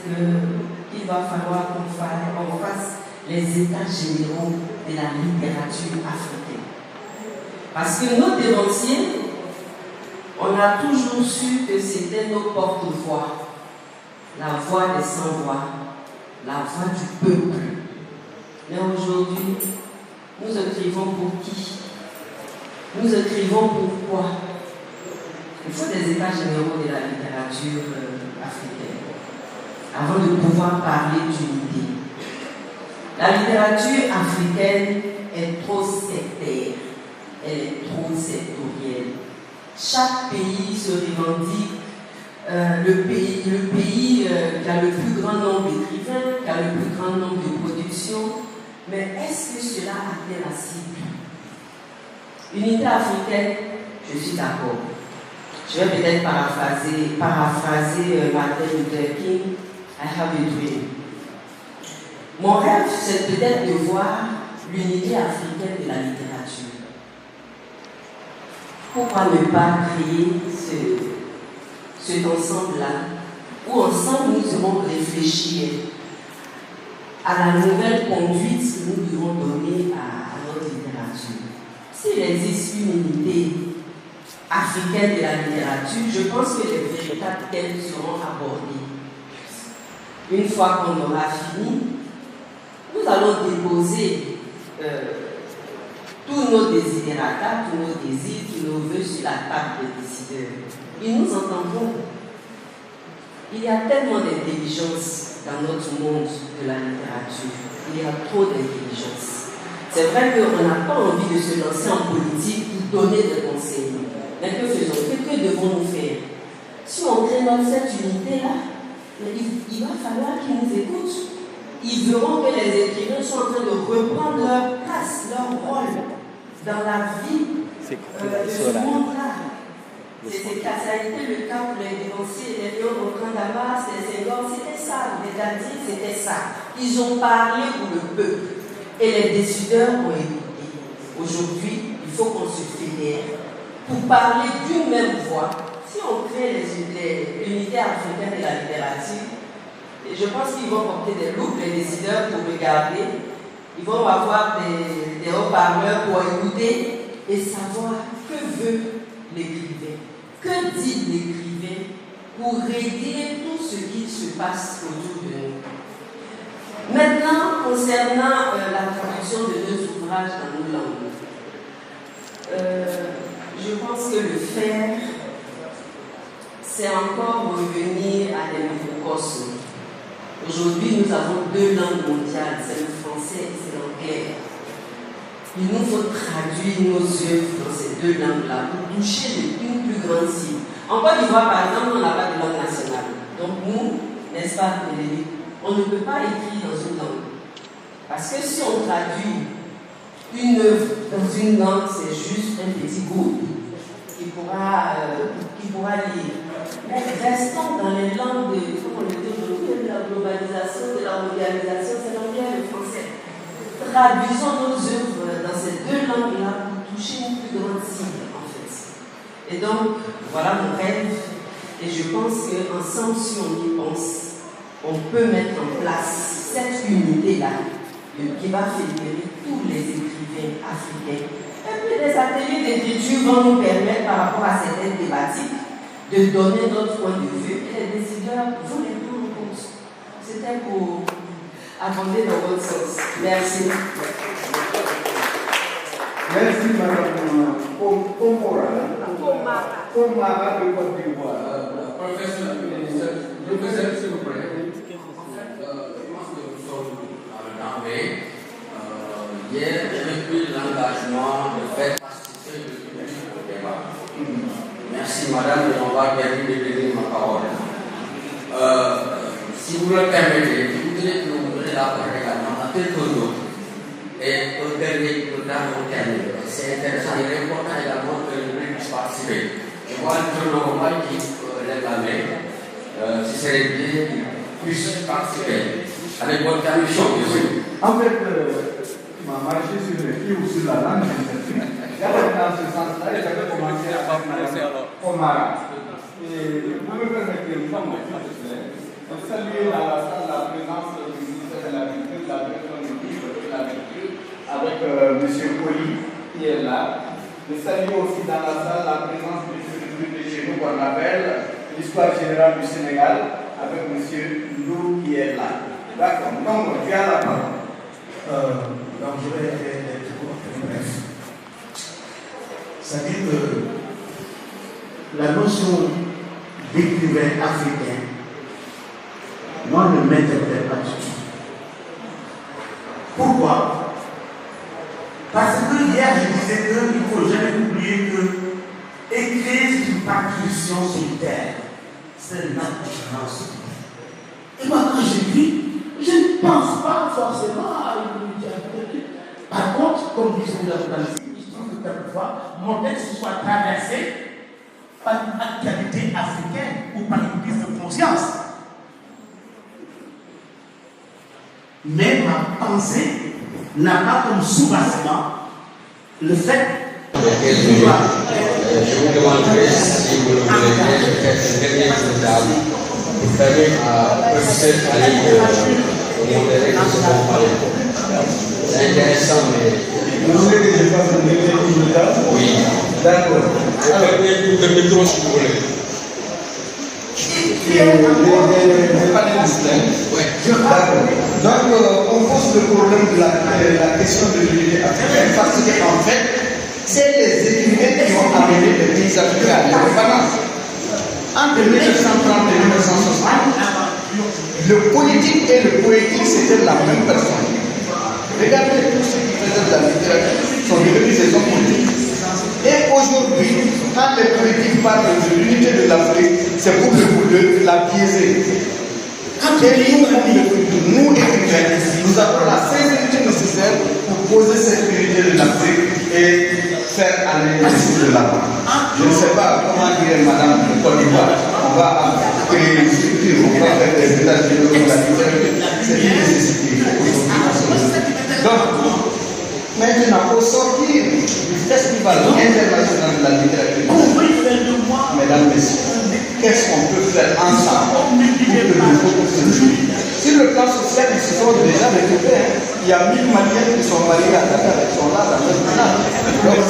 qu'il va falloir qu'on fasse les états généraux de la littérature africaine. Parce que nos dévanciers, on a toujours su que c'était nos porte-voix, la voix des sans-voix, la voix du peuple. Mais aujourd'hui, nous écrivons pour qui? Nous écrivons pourquoi? Il faut des états généraux de la littérature africaine avant de pouvoir parler d'unité. La littérature africaine est trop sectaire, elle est trop sectorielle. Chaque pays se revendique le pays qui a le plus grand nombre d'écrivains, qui a le plus grand nombre de productions. Mais est-ce que cela atteint la cible? Unité africaine, je suis d'accord. Je vais peut-être paraphraser Martin Luther King, I have a dream. Mon rêve, c'est peut-être de voir l'unité africaine de la littérature. Pourquoi ne pas créer cet ensemble-là, où ensemble nous devons réfléchir à la nouvelle conduite que nous devons donner à notre littérature. S'il existe une unité africaine de la littérature, je pense que les véritables thèmes seront abordés. Une fois qu'on aura fini, nous allons déposer tous nos desiderata, tous nos désirs, tous nos vœux sur la table des décideurs. Et nous entendrons. Il y a tellement d'intelligence dans notre monde de la littérature. Il y a trop d'intelligence. C'est vrai qu'on n'a pas envie de se lancer en politique ou donner des conseils. Mais que faisons-nous? Que devons-nous faire? Si on crée cette unité-là, il va falloir qu'ils nous écoutent. Ils verront que les écrivains sont en train de reprendre leur place, leur rôle dans la vie de ce monde-là. Ça a été le cas pour les dénonciers, les lions au camp d'Amas, les Senghor, c'était ça, les Dadi, c'était ça. Ils ont parlé pour le peuple et les décideurs ont écouté. Aujourd'hui, il faut qu'on se fédère pour parler d'une même voix. Si on crée l'unité africaine de la littérature, je pense qu'ils vont porter des loupes, les décideurs, pour regarder. Ils vont avoir des haut-parleurs pour écouter et savoir que veut l'écrivain. Que dit l'écrivain pour régler tout ce qui se passe autour de nous? Maintenant, concernant la traduction de nos ouvrages dans nos langues, je pense que le faire, c'est encore revenir à des microcosmes. Aujourd'hui, nous avons deux langues mondiales, c'est le français et c'est l'anglais. Il nous faut traduire nos œuvres dans ces deux langues-là pour toucher une plus grande cible. En Côte d'Ivoire, par exemple, on n'a pas de langue nationale. Donc nous, n'est-ce pas, on ne peut pas écrire dans une langue. Parce que si on traduit une œuvre dans une langue, c'est juste un petit groupe qui pourra lire. Mais restons dans les langues de la globalisation, de la mondialisation, c'est l'anglais et le français. Traduisons nos œuvres dans ces deux langues-là pour toucher une plus grande cible, en fait. Et donc, voilà mon rêve. Et je pense qu'ensemble, si on y pense, on peut mettre en place cette unité-là qui va fédérer tous les écrivains africains. Et puis, des ateliers d'écriture vont nous permettre, par rapport à certaines thématiques, de donner notre point de vue. Et les décideurs vont les prendre en compte. C'était pour abonder dans votre sens. Merci. Merci, Madame Pomara de Côte d'Ivoire. Professeur, s'il vous plaît. Je pense que nous sommes dans le danger. Hier, j'ai pris l'engagement de faire participer le public au débat. Merci, Madame, et on va bien lui donner ma parole. Si vous le permettez, je voudrais que nous donnions la parole également à quelques autres. Et au dernier, au terme. C'est intéressant, il est important également que le public puisse participer. Je vois le journal qui lève la main. Si c'est bien qu'il puisse participer. Avec votre permission, bien sûr. En fait, tu m'as marché sur les pieds ou sur la langue, j'avais dans ce sens-là, et j'avais commencé à faire Pomara. Et vous me permettez une fois, de saluer dans la salle la présence du ministère de l'Agriculture, de la direction du livre et de la lecture, avec M. Poli, qui est là. De saluer aussi dans la salle la présence du public de chez nous qu'on appelle l'histoire générale du Sénégal, avec M. Lou qui est là. D'accord, donc tu as la parole. Donc je vais être très bref. C'est-à-dire que la notion d'écrivain africain, moi, ne m'interpelle pas du tout. Pourquoi? Parce que hier, je disais qu'il ne faut jamais oublier que écrire, c'est une partition sur terre. C'est un acte de transcendance. Et moi, quand j'écris, je ne pense pas forcément à une littérature. Par contre, comme disait la journaliste, il se trouve que quelquefois, mon texte soit traversé par une actualité africaine ou par une prise de conscience. Mais ma pensée n'a pas comme sous-bassement le fait Je vous demanderai si vous le voulez bien de faire un dernier tour table pour permettre à professeur Ali de modérer ce qu'on parle. C'est intéressant, mais. Vous voulez que je fasse un dernier tour de table? Oui. D'accord. Un dernier tour de micro si vous voulez. Les panélistes, Oui. d'accord. Donc, on pose le problème de la question de l'unité africaine parce qu'en fait, c'est les écrivains qui ont amené les pays africains à l'indépendance. Entre 1930 et 1960, le politique et le poétique, c'était la même personne. Regardez tous ceux qui faisaient de la littérature sont devenus des hommes politiques. Et aujourd'hui, quand les politiques parlent de l'unité de l'Afrique, c'est pour la biaiser. Et nous, écrivains, nous avons la sincérité nécessaire pour poser cette unité de l'Afrique et faire aller les choses de l'avant. Je ne sais pas comment dire, madame de Côte d'Ivoire, on va créer une structure, on va faire des états généraux de la littérature. C'est une nécessité aujourd'hui. Donc, maintenant, pour sortir du Festival international de la littérature, mesdames, messieurs, qu'est-ce qu'on peut faire ensemble pour que le peuple se joue? Sur le plan social, ils se sont déjà récupérés. Il y a 1000 Maliens qui sont mariés à Dakar, ils sont là, dans notre village.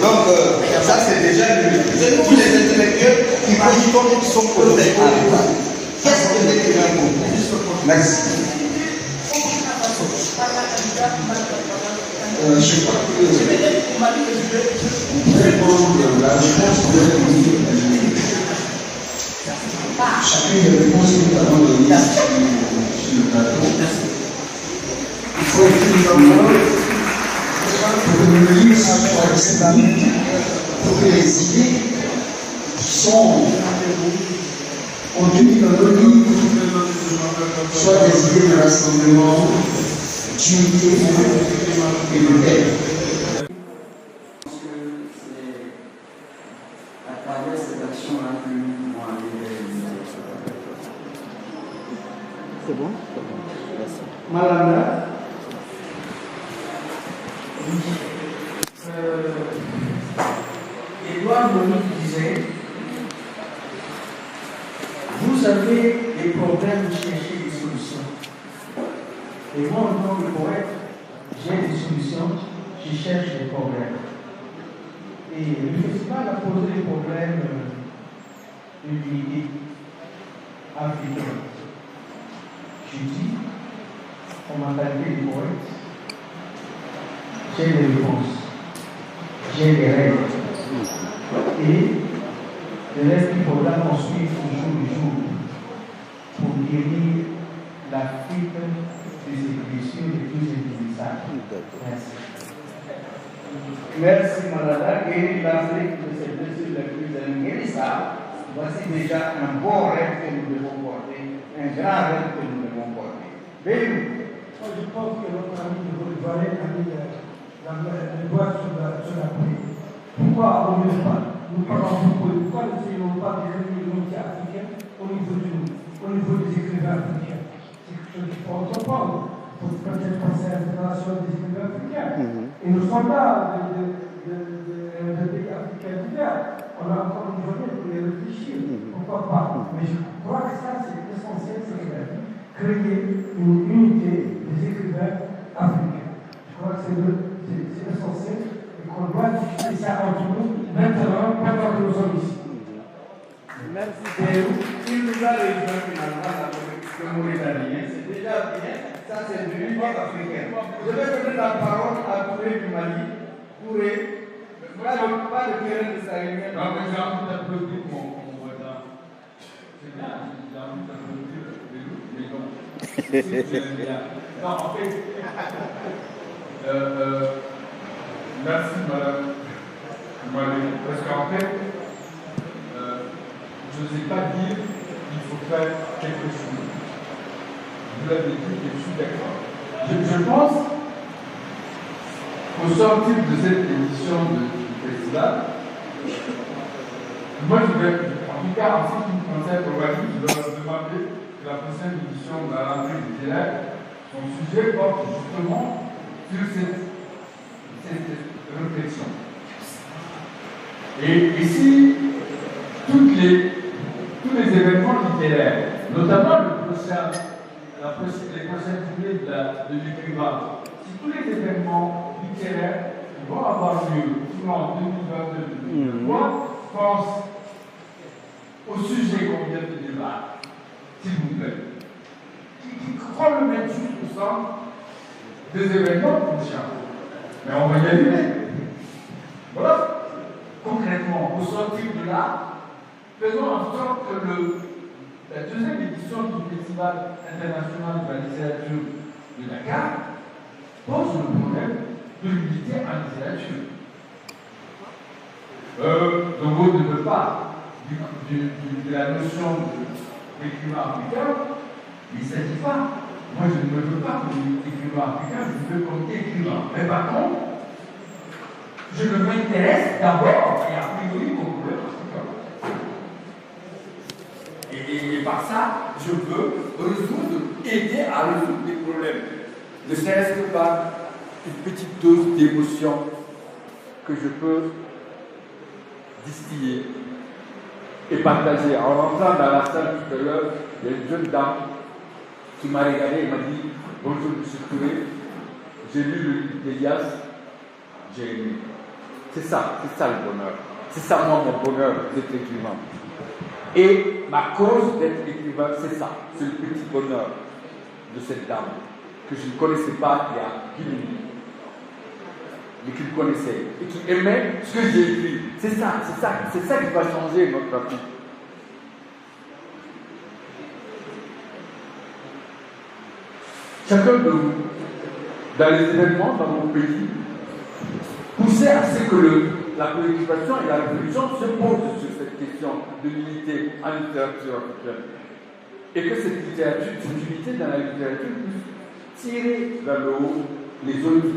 Donc, ça c'est déjà lui. C'est nous les intellectuels qui cogitons et qui sont posés en l'état. Qu'est-ce que l'écrivain propose? Merci. Je crois que la réponse chacun des réponses que nous avons données sur le plateau. Il faut écrire pour que le livre soit examiné, pour que les idées sont contenues dans le livre soient des idées de rassemblement, d'unité et de paix. C'est bon? Merci. Malanda, Édouard Monique disait, vous avez des problèmes, vous cherchez des solutions. Et moi, en tant que poète, j'ai des solutions, je cherche des problèmes. Et le festival a posé des problèmes de l'unité africaine. Je dis, on m'a qualifié de poète, j'ai des réponses, j'ai des règles. Et le reste, il faudra construire au jour le jour pour guérir l'Afrique de ses blessures les plus indélissables. Merci. Merci, Malala. Guérir l'Afrique de ses blessures les plus indélissables. Voici déjà un bon rêve que nous devons porter, un grand rêve que nous devons porter. Béni. Je pense que notre ami de Valet a mis le doigt sur la pluie. Pourquoi on ne le pas? Nous parlons beaucoup. Pourquoi ne faisons pas des réunions africaines au niveau des écrivains africains? C'est quelque chose qu'il faut entreprendre. Il faut peut-être penser à la Fédération des écrivains africains. Et nous sommes là, de pays africains divers. On a encore une journée pour les réfléchir. Pourquoi pas? Mais je crois que ça, c'est essentiel, c'est créer une unité des écrivains africains. Je crois que c'est essentiel et qu'on doit discuter ça entre nous maintenant pendant que nous sommes ici. Merci Théo. Il nous a rejoint finalement le Mauritanien. C'est déjà bien. Ça, c'est de l'unité africaine. Je vais donner la parole à Touré du Mali. Touré. Pas de terrain de Sahélien. Non, mais j'ai envie d'applaudir mon voisin. C'est bien, j'ai envie d'applaudir les loups, mais non. C'est bien. Non, en fait, merci madame Malé, parce qu'en fait, je ne sais pas dire qu'il faut faire quelque chose. Vous l'avez dit et je suis d'accord. Je pense qu'au sortir de cette édition du festival, Moi, je vais, en tout cas, en ce qui me concerne, je dois demander que la prochaine édition de la rentrée littéraire, son sujet porte justement sur cette réflexion. Et ici, tous les événements littéraires, notamment les prochaines journées de l'écrivain, si tous les événements littéraires vont avoir lieu en 2022-2023, pense au sujet qu'on vient de débattre, s'il vous plaît, qui prend le même juste au centre des événements prochains. Mais on va y arriver. Voilà. Concrètement, au sortir de là, faisons en sorte que la deuxième édition du Festival international de la littérature de Dakar pose le problème de l'unité en littérature. Donc, on ne veut pas de la notion d'écrivain africain, mais il ne s'agit pas. Moi, je ne me veux pas comme écrivain africain, je me veux comme écrivain. Mais par contre, je m'intéresse d'abord et a priori au problème africain. Et par ça, je veux aider à résoudre des problèmes. Ne serait-ce que par une petite dose d'émotion que je peux distiller et partager. En rentrant dans la salle tout à l'heure, il y a une jeune dame qui m'a regardé et m'a dit « Bonjour, M. Touré, j'ai lu le livre d'Elias, j'ai aimé. » C'est ça le bonheur. C'est ça, moi, mon bonheur d'être écrivain. Et ma cause d'être écrivain, c'est ça. C'est le petit bonheur de cette dame que je ne connaissais pas il y a 10 minutes. Mais qu'il connaissait et qui aimait ce que j'ai écrit. C'est ça qui va changer notre vie. Chacun de vous, dans les événements dans mon pays, poussait à ce que la préoccupation et la réflexion se posent sur cette question de l'unité en littérature africaine. Et que cette unité dans la littérature puisse tirer vers le haut les autres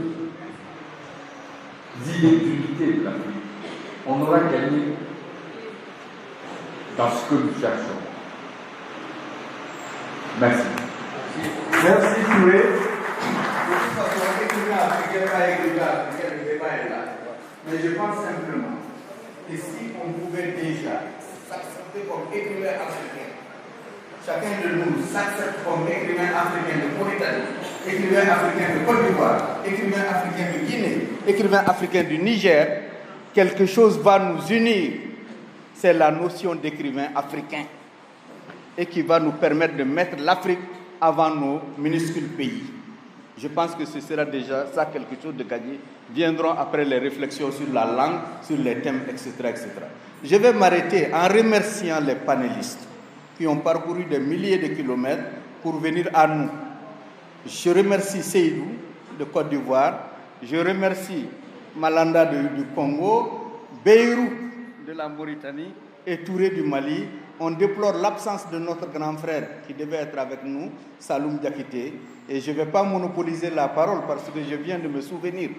idées d'unité de l'Afrique. On aura gagné dans ce que nous cherchons. Merci. Merci Touré. Mais je pense simplement que si on pouvait déjà s'accepter comme écrivain africain, chacun de nous s'accepte comme écrivain africain de Mauritanie, écrivain africain de Côte d'Ivoire, écrivain africain de Guinée, écrivain africain du Niger, quelque chose va nous unir. C'est la notion d'écrivain africain et qui va nous permettre de mettre l'Afrique avant nos minuscules pays. Je pense que ce sera déjà ça quelque chose de gagné. Viendront après les réflexions sur la langue, sur les thèmes, etc., etc. Je vais m'arrêter en remerciant les panélistes qui ont parcouru des milliers de kilomètres pour venir à nous. Je remercie Seydou de Côte d'Ivoire, je remercie Malanda du Congo, Beyrou de la Mauritanie et Touré du Mali. On déplore l'absence de notre grand frère qui devait être avec nous, Saloum Diakité. Et je ne vais pas monopoliser la parole parce que je viens de me souvenir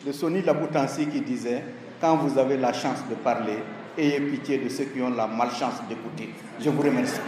de Soni Laboutansi qui disait « Quand vous avez la chance de parler, ayez pitié de ceux qui ont la malchance d'écouter. » Je vous remercie.